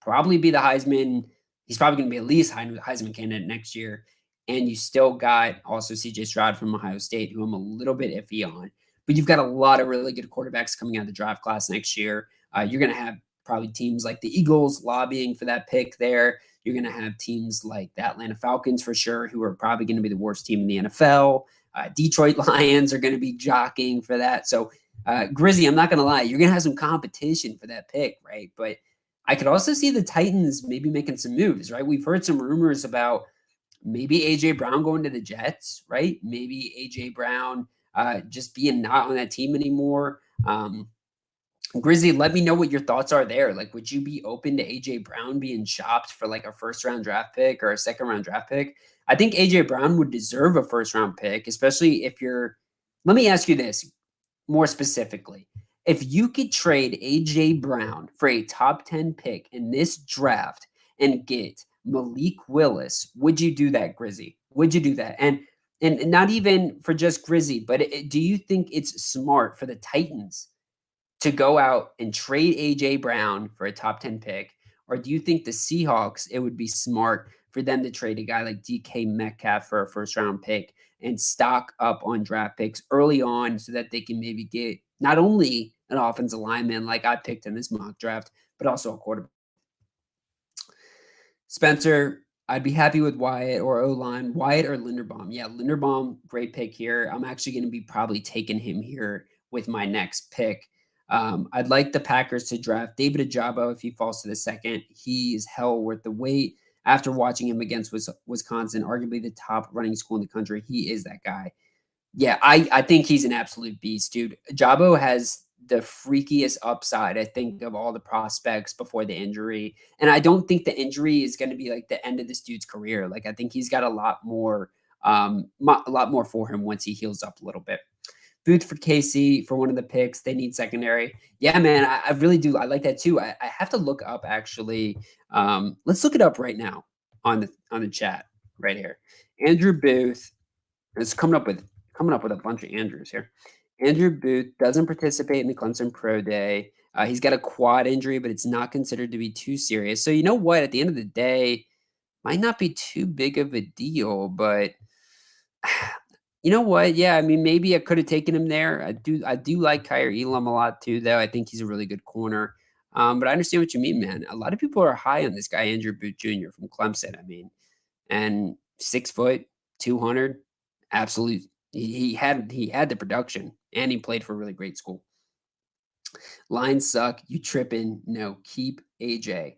probably be the Heisman. He's probably going to be at least Heisman candidate next year. And you still got also CJ Stroud from Ohio State, who I'm a little bit iffy on. But you've got a lot of really good quarterbacks coming out of the draft class next year. You're going to have probably teams like the Eagles lobbying for that pick there. You're going to have teams like the Atlanta Falcons for sure, who are probably going to be the worst team in the NFL. Detroit Lions are going to be jockeying for that. So, Grizzy, I'm not going to lie, you're going to have some competition for that pick, right? But I could also see the Titans maybe making some moves, right? We've heard some rumors about maybe AJ Brown going to the Jets, right? Maybe AJ Brown just being not on that team anymore. Grizzly, let me know what your thoughts are there. Like, would you be open to AJ Brown being shopped for like a first round draft pick or a second round draft pick? I think AJ Brown would deserve a first round pick, especially if you're. Let me ask you this more specifically. If you could trade AJ Brown for a top 10 pick in this draft and get Malik Willis, would you do that, Grizzy? Would you do that? And not even for just Grizzy, but do you think it's smart for the Titans to go out and trade AJ Brown for a top 10 pick? Or do you think the Seahawks, it would be smart for them to trade a guy like DK Metcalf for a first round pick and stock up on draft picks early on so that they can maybe get not only an offensive lineman like I picked in this mock draft, but also a quarterback? Spencer, I'd be happy with Wyatt or O-line. Wyatt or Linderbaum. Yeah, Linderbaum, great pick here. I'm actually going to be probably taking him here with my next pick. I'd like the Packers to draft David Ajabo if he falls to the second. He is hell worth the wait. After watching him against Wisconsin, arguably the top running school in the country, he is that guy. Yeah, I think he's an absolute beast, dude. Jabo has the freakiest upside, I think, of all the prospects before the injury. And I don't think the injury is going to be like the end of this dude's career. Like I think he's got a lot more for him once he heals up a little bit. Booth for KC for one of the picks. They need secondary. Yeah, man, I really do. I like that too. I have to look up actually. Let's look it up right now on the chat right here. Andrew Booth is coming up with a bunch of Andrews here. Andrew Booth doesn't participate in the Clemson Pro Day. He's got a quad injury, but it's not considered to be too serious. So you know what? At the end of the day, might not be too big of a deal. But you know what? Yeah, I mean, maybe I could have taken him there. I do like Kyer Elam a lot too, though. I think he's a really good corner. But I understand what you mean, man. A lot of people are high on this guy, Andrew Booth Jr. from Clemson. I mean, and 6 foot, 200, absolute. He had the production, and he played for a really great school. Lines suck. You tripping? No, keep AJ.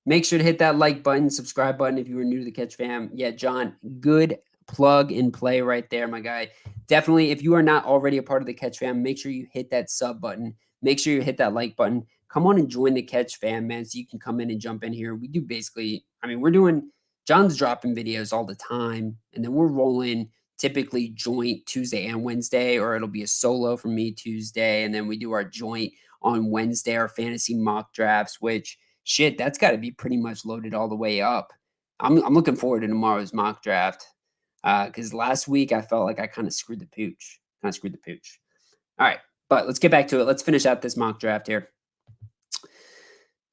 Make sure to hit that like button, subscribe button if you were new to the Catch Fam. Yeah, John, good plug and play right there, my guy. Definitely, if you are not already a part of the Catch Fam, make sure you hit that sub button. Make sure you hit that like button. Come on and join the Catch Fam, man, so you can come in and jump in here. We do basically, I mean, we're doing, John's dropping videos all the time, and then we're rolling typically joint Tuesday and Wednesday, or it'll be a solo from me Tuesday, and then we do our joint on Wednesday, our fantasy mock drafts, which shit, that's got to be pretty much loaded all the way up. I'm looking forward to tomorrow's mock draft because last week I felt like I kind of screwed the pooch. All right, but let's get back to it. Let's finish out this mock draft here.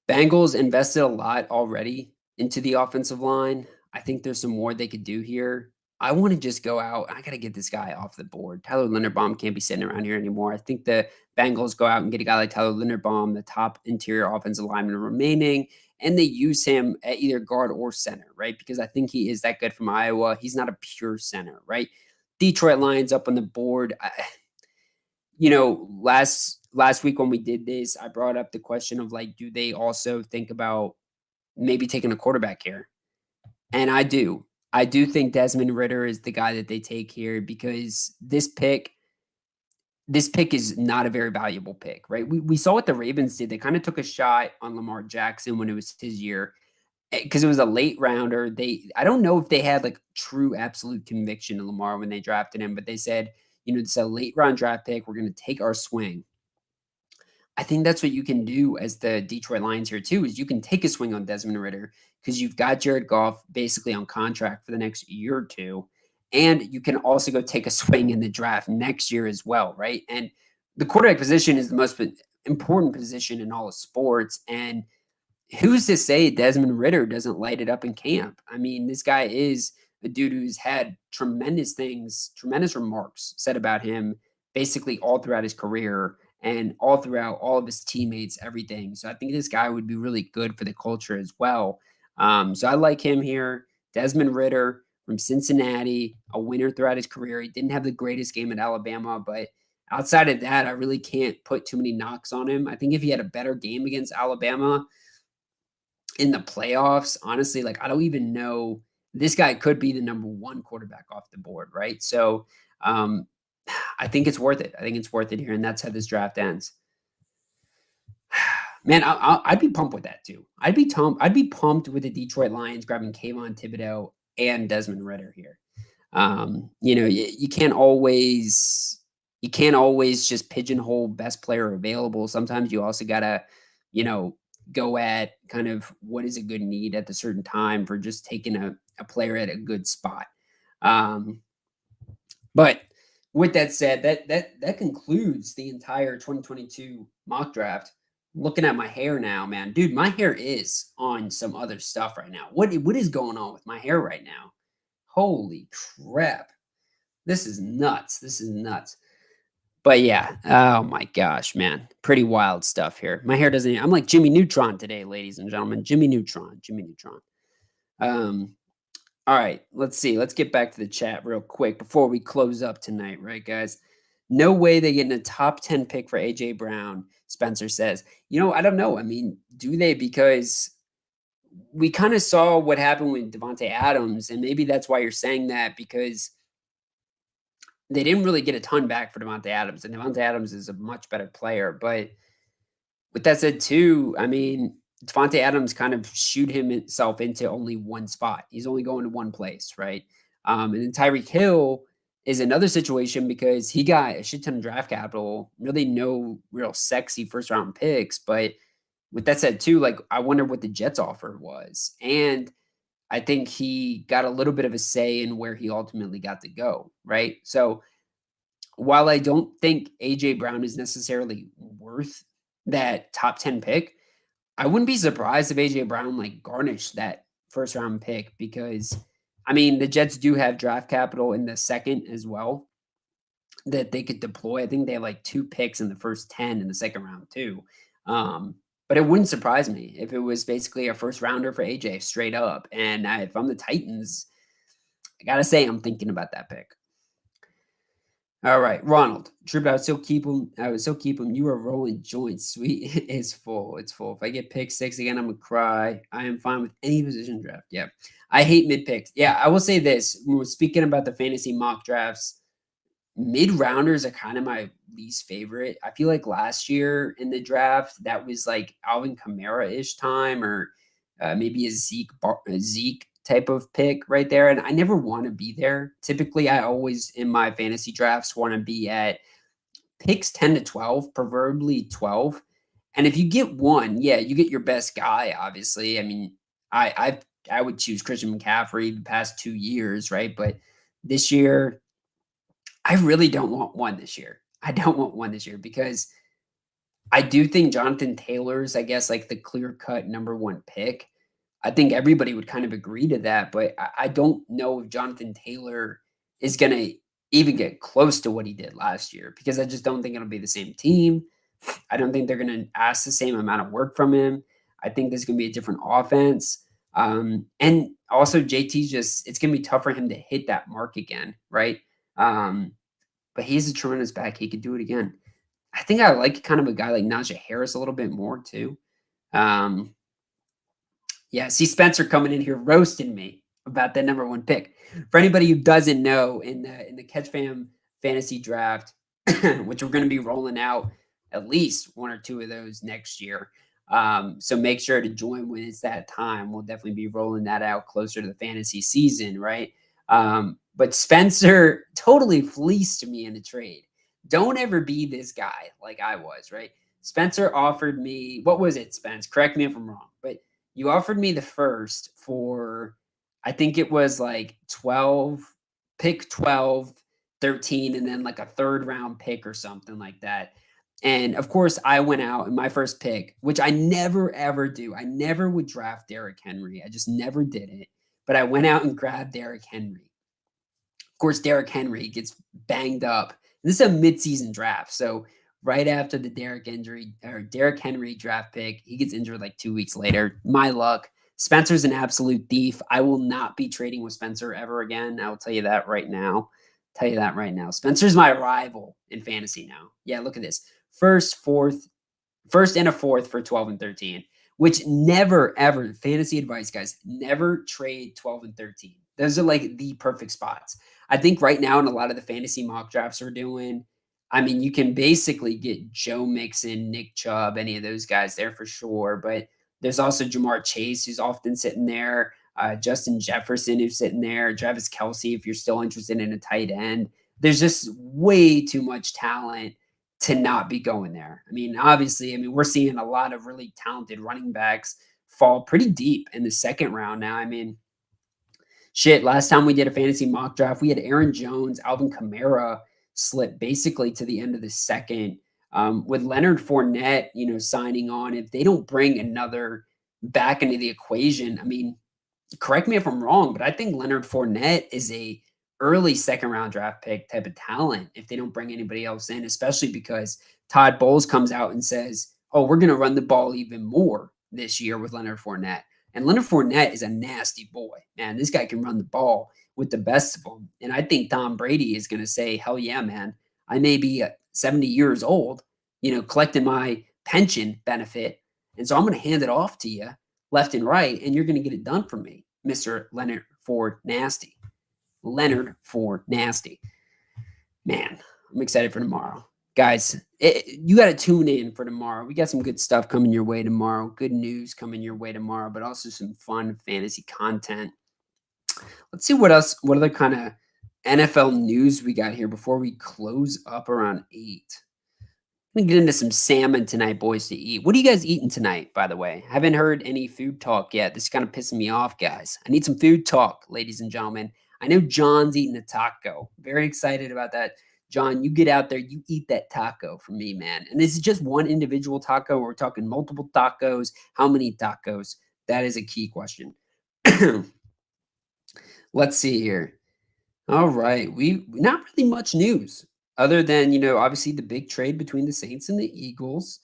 Bengals invested a lot already into the offensive line. I think there's some more they could do here. I want to just go out. I got to get this guy off the board. Tyler Linderbaum can't be sitting around here anymore. I think the Bengals go out and get a guy like Tyler Linderbaum, the top interior offensive lineman remaining, and they use him at either guard or center, right? Because I think he is that good from Iowa. He's not a pure center, right? Detroit Lions up on the board. Last week when we did this, I brought up the question of like, do they also think about maybe taking a quarterback here? And I do. I do think Desmond Ritter is the guy that they take here because this pick is not a very valuable pick, right? We saw what the Ravens did. They kind of took a shot on Lamar Jackson when it was his year because it was a late rounder. I don't know if they had like true absolute conviction in Lamar when they drafted him, but they said, it's a late round draft pick. We're going to take our swing. I think that's what you can do as the Detroit Lions here too, is you can take a swing on Desmond Ritter because you've got Jared Goff basically on contract for the next year or two. And you can also go take a swing in the draft next year as well, right? And the quarterback position is the most important position in all of sports. And who's to say Desmond Ritter doesn't light it up in camp? I mean, this guy is a dude who's had tremendous remarks said about him basically all throughout his career and all throughout all of his teammates, everything. So I think this guy would be really good for the culture as well. So I like him here. Desmond Ritter from Cincinnati, a winner throughout his career. He didn't have the greatest game at Alabama, but outside of that, I really can't put too many knocks on him. I think if he had a better game against Alabama in the playoffs, honestly, like I don't even know this guy could be the number one quarterback off the board, right? So um, I think it's worth it. I think it's worth it here, and that's how this draft ends. Man, I'd be pumped with that too. I'd be pumped with the Detroit Lions grabbing Kayvon Thibodeau and Desmond Ritter here. You can't always just pigeonhole best player available. Sometimes you also gotta, you know, go at kind of what is a good need at the certain time for just taking a player at a good spot. Um, but with that said, that concludes the entire 2022 mock draft. Looking at my hair now, man, dude, my hair is on some other stuff right now. What is going on with my hair right now? Holy crap. This is nuts. This is nuts. But yeah, oh my gosh, man. Pretty wild stuff here. My hair doesn't I'm like Jimmy Neutron today, ladies and gentlemen. Jimmy Neutron. Jimmy Neutron. Um, all right, let's see. Let's get back to the chat real quick before we close up tonight, right, guys? No way they get in a top 10 pick for AJ Brown, Spencer says. I don't know. I mean, do they? Because we kind of saw what happened with Devontae Adams, and maybe that's why you're saying that, because they didn't really get a ton back for Devontae Adams, and Devontae Adams is a much better player. But with that said, too, I mean, Devontae Adams kind of shoot himself into only one spot. He's only going to one place, right? And then Tyreek Hill is another situation because he got a shit ton of draft capital, really no real sexy first round picks. But with that said, too, like, I wonder what the Jets offer was. And I think he got a little bit of a say in where he ultimately got to go, right? So while I don't think AJ Brown is necessarily worth that top 10 pick, I wouldn't be surprised if AJ Brown like garnished that first round pick, because I mean the Jets do have draft capital in the second as well that they could deploy. I think they have like 2 picks in the first 10 in the second round too. But it wouldn't surprise me if it was basically a first rounder for AJ straight up. And if I'm the Titans, I gotta say I'm thinking about that pick. All right, Ronald. Troop, I would still keep him. I would still keep him. You are rolling joints. Sweet. It's full. It's full. If I get pick 6 again, I'm gonna cry. I am fine with any position draft. Yeah. I hate mid picks. Yeah, I will say this. When we're speaking about the fantasy mock drafts, mid rounders are kind of my least favorite. I feel like last year in the draft, that was like Alvin Kamara-ish time, or maybe a Zeke type of pick right there. And I never want to be there. Typically, I always in my fantasy drafts want to be at picks 10 to 12, preferably 12. And if you get one, yeah, you get your best guy, obviously. I mean, I would choose Christian McCaffrey the past 2 years, right? But this year, I really don't want one this year. I don't want one this year because I do think Jonathan Taylor's, I guess, like the clear cut number one pick. I think everybody would kind of agree to that, but I don't know if Jonathan Taylor is going to even get close to what he did last year, because I just don't think it'll be the same team. I don't think they're going to ask the same amount of work from him. I think there's going to be a different offense. And also, it's going to be tough for him to hit that mark again, right? But he's a tremendous back. He could do it again. I think I like kind of a guy like Najee Harris a little bit more too. Yeah, see Spencer coming in here roasting me about that number one pick. For anybody who doesn't know, in the Catch Fam fantasy draft, which we're going to be rolling out at least one or two of those next year. So make sure to join when it's that time. We'll definitely be rolling that out closer to the fantasy season, right? But Spencer totally fleeced me in a trade. Don't ever be this guy like I was, right? Spencer offered me, what was it, Spence? Correct me if I'm wrong, but you offered me the first for, I think it was like 12, pick 12, 13, and then like a third round pick or something like that. And of course, I went out in my first pick, which I never ever do. I never would draft Derrick Henry. I just never did it. But I went out and grabbed Derrick Henry. Of course, Derrick Henry gets banged up. This is a midseason draft. So right after the Derrick Henry draft pick, he gets injured like 2 weeks later. My luck. Spencer's an absolute thief. I will not be trading with Spencer ever again. I will tell you that right now. Spencer's my rival in fantasy now. Yeah, look at this. First and a fourth for 12 and 13, which never, ever, fantasy advice, guys, never trade 12 and 13. Those are like the perfect spots. I think right now in a lot of the fantasy mock drafts we're doing, I mean, you can basically get Joe Mixon, Nick Chubb, any of those guys there for sure. But there's also Jamar Chase, who's often sitting there, Justin Jefferson, who's sitting there, Travis Kelsey, if you're still interested in a tight end. There's just way too much talent to not be going there. I mean, obviously, I mean, we're seeing a lot of really talented running backs fall pretty deep in the second round now. I mean, shit, last time we did a fantasy mock draft, we had Aaron Jones, Alvin Kamara slip basically to the end of the second. With Leonard Fournette, signing on, if they don't bring another back into the equation, I mean, correct me if I'm wrong, but I think Leonard Fournette is a early second round draft pick type of talent if they don't bring anybody else in, especially because Todd Bowles comes out and says, "Oh, we're going to run the ball even more this year with Leonard Fournette." And Leonard Fournette is a nasty boy, man. This guy can run the ball with the best of them. And I think Tom Brady is going to say, "Hell yeah, man. I may be 70 years old, collecting my pension benefit. And so I'm going to hand it off to you left and right, and you're going to get it done for me, Mr. Leonard Ford Nasty." Leonard Ford Nasty. Man, I'm excited for tomorrow. Guys, you got to tune in for tomorrow. We got some good stuff coming your way tomorrow, good news coming your way tomorrow, but also some fun fantasy content. Let's see what other kind of NFL news we got here before we close up around 8. I'm gonna get into some salmon tonight, boys, to eat. What are you guys eating tonight, by the way? Haven't heard any food talk yet. This is kind of pissing me off, guys. I need some food talk, ladies and gentlemen. I know John's eating a taco. Very excited about that. John, you get out there, you eat that taco for me, man. And this is just one individual taco. We're talking multiple tacos. How many tacos? That is a key question. Let's see here. All right. We not really much news other than, obviously the big trade between the Saints and the Eagles.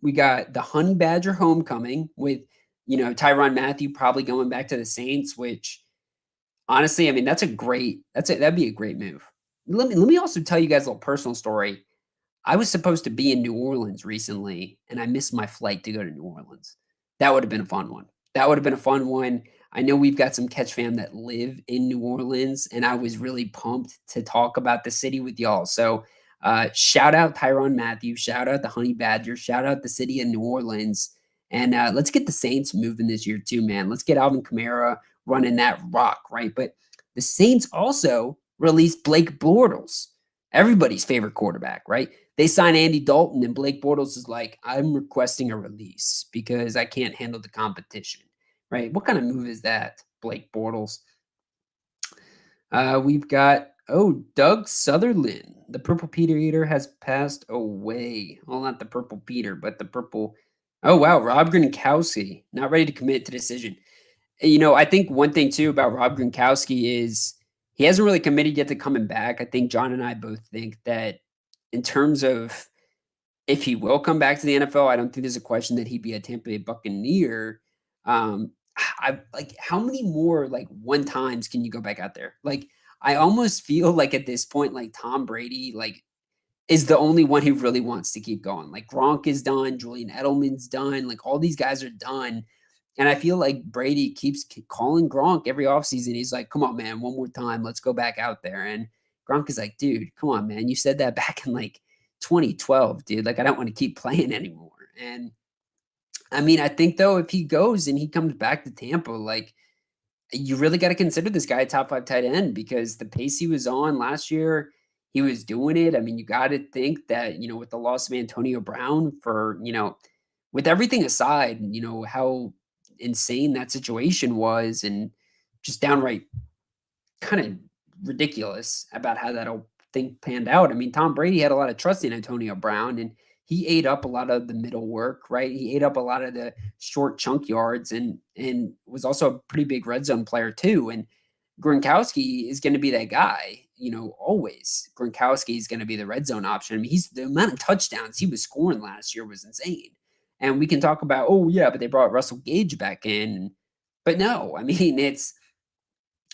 We got the Honey Badger homecoming with, Tyrann Mathieu probably going back to the Saints, which honestly, I mean, that'd be a great move. Let me also tell you guys a little personal story. I was supposed to be in New Orleans recently, and I missed my flight to go to New Orleans. That would have been a fun one. That would have been a fun one. I know we've got some Catch fam that live in New Orleans, and I was really pumped to talk about the city with y'all. So, shout out Tyrann Mathieu, shout out the Honey Badger, shout out the city of New Orleans, and let's get the Saints moving this year too, man. Let's get Alvin Kamara running that rock, right? But the Saints also released Blake Bortles, everybody's favorite quarterback, right? They sign Andy Dalton, and Blake Bortles is like, "I'm requesting a release because I can't handle the competition." Right? What kind of move is that, Blake Bortles? We've got Doug Sutherland. The Purple Peter Eater has passed away. Well, not the Purple Peter, but the Purple. Oh wow, Rob Gronkowski not ready to commit to decision. I think one thing too about Rob Gronkowski is he hasn't really committed yet to coming back. I think John and I both think that in terms of if he will come back to the NFL, I don't think there's a question that he'd be a Tampa Bay Buccaneer. I like how many more like one times can you go back out there? Like I almost feel like at this point, like Tom Brady, like is the only one who really wants to keep going. Like Gronk is done, Julian Edelman's done, like all these guys are done. And I feel like Brady keeps calling Gronk every offseason. He's like, "Come on, man, one more time. Let's go back out there." And Gronk is like, "Dude, come on, man. You said that back in like 2012, dude. Like, I don't want to keep playing anymore." And I mean, I think though, if he goes and he comes back to Tampa, like you really got to consider this guy a top 5 tight end because the pace he was on last year, he was doing it. I mean, you got to think that, with the loss of Antonio Brown for, with everything aside, how insane that situation was and just downright kind of ridiculous about how that whole thing panned out. I mean, Tom Brady had a lot of trust in Antonio Brown and he ate up a lot of the middle work, right? He ate up a lot of the short chunk yards and was also a pretty big red zone player too. And Gronkowski is going to be that guy, always. Gronkowski is going to be the red zone option. I mean, he's the amount of touchdowns he was scoring last year was insane. And we can talk about, oh yeah, but they brought Russell Gage back in. But no, I mean,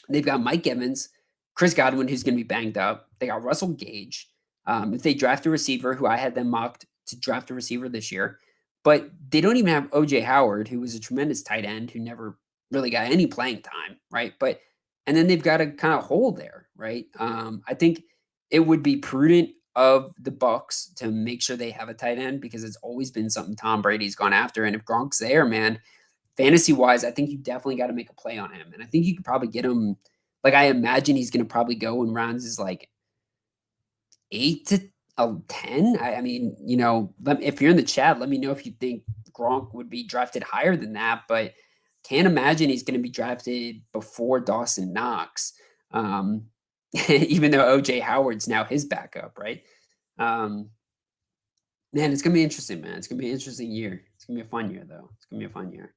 they've got Mike Evans, Chris Godwin, who's going to be banged up. They got Russell Gage. If they draft a receiver, who I had them mocked to draft a receiver this year, but they don't even have OJ Howard, who was a tremendous tight end who never really got any playing time, right? But and then they've got to kind of hold there, right? I think it would be prudent of the Bucks to make sure they have a tight end because it's always been something Tom Brady's gone after. And if Gronk's there, man, fantasy wise, I think you definitely got to make a play on him. And I think you could probably get him. Like I imagine he's going to probably go in rounds is like 8 to 10. I mean, if you're in the chat, let me know if you think Gronk would be drafted higher than that. But can't imagine he's going to be drafted before Dawson Knox, even though OJ Howard's now his backup, right? Um, man, it's gonna be interesting, man. It's gonna be an interesting year. It's gonna be a fun year, though. It's gonna be a fun year.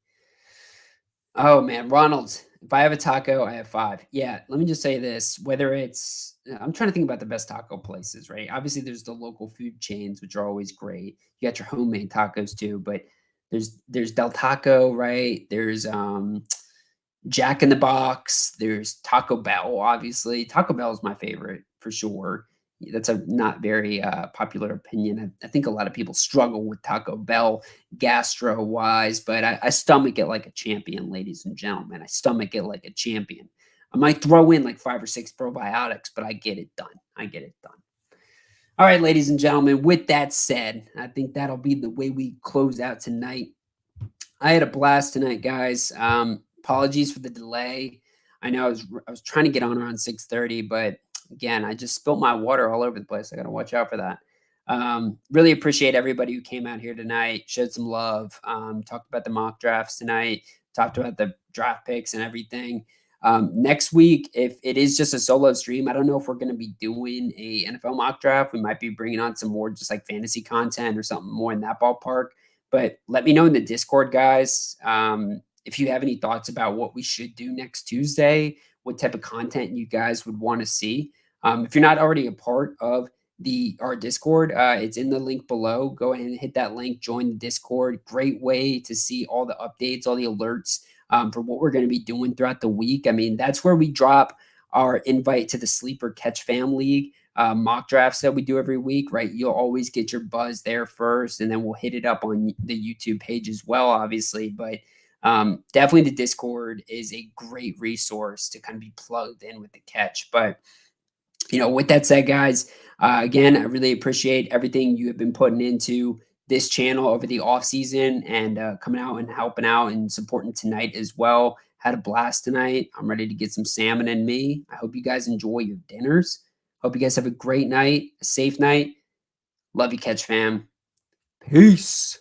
Oh man, Ronald, if I have a taco, I have five. Yeah, let me just say this. Whether it's I'm trying to think about the best taco places, right? Obviously, there's the local food chains, which are always great. You got your homemade tacos too, but there's Del Taco, right? There's Jack in the Box, there's Taco Bell, obviously. Taco Bell is my favorite for sure. That's a not very popular opinion. I think a lot of people struggle with Taco Bell gastro wise, but I stomach it like a champion, ladies and gentlemen. I stomach it like a champion. I might throw in like 5 or 6 probiotics, but I get it done. I get it done. All right, ladies and gentlemen, with that said, I think that'll be the way we close out tonight. I had a blast tonight, guys. Apologies for the delay. I know I was trying to get on around 6:30, but again, I just spilt my water all over the place. I got to watch out for that. Really appreciate everybody who came out here tonight, showed some love, talked about the mock drafts tonight, talked about the draft picks and everything. Next week, if it is just a solo stream, I don't know if we're going to be doing a NFL mock draft. We might be bringing on some more just like fantasy content or something more in that ballpark. But let me know in the Discord, guys, if you have any thoughts about what we should do next Tuesday, what type of content you guys would want to see. If you're not already a part of our Discord, it's in the link below. Go ahead and hit that link, join the Discord. Great way to see all the updates, all the alerts for what we're going to be doing throughout the week. I mean, that's where we drop our invite to the Sleeper Catch Fam League mock drafts that we do every week, right? You'll always get your buzz there first, and then we'll hit it up on the YouTube page as well, obviously. But definitely the Discord is a great resource to kind of be plugged in with the catch. But with that said, guys, again, I really appreciate everything you have been putting into this channel over the off season and coming out and helping out and supporting tonight as well. Had a blast tonight. I'm ready to get some salmon in me. I hope you guys enjoy your dinners. Hope you guys have a great night, a safe night. Love you, Catch fam. Peace.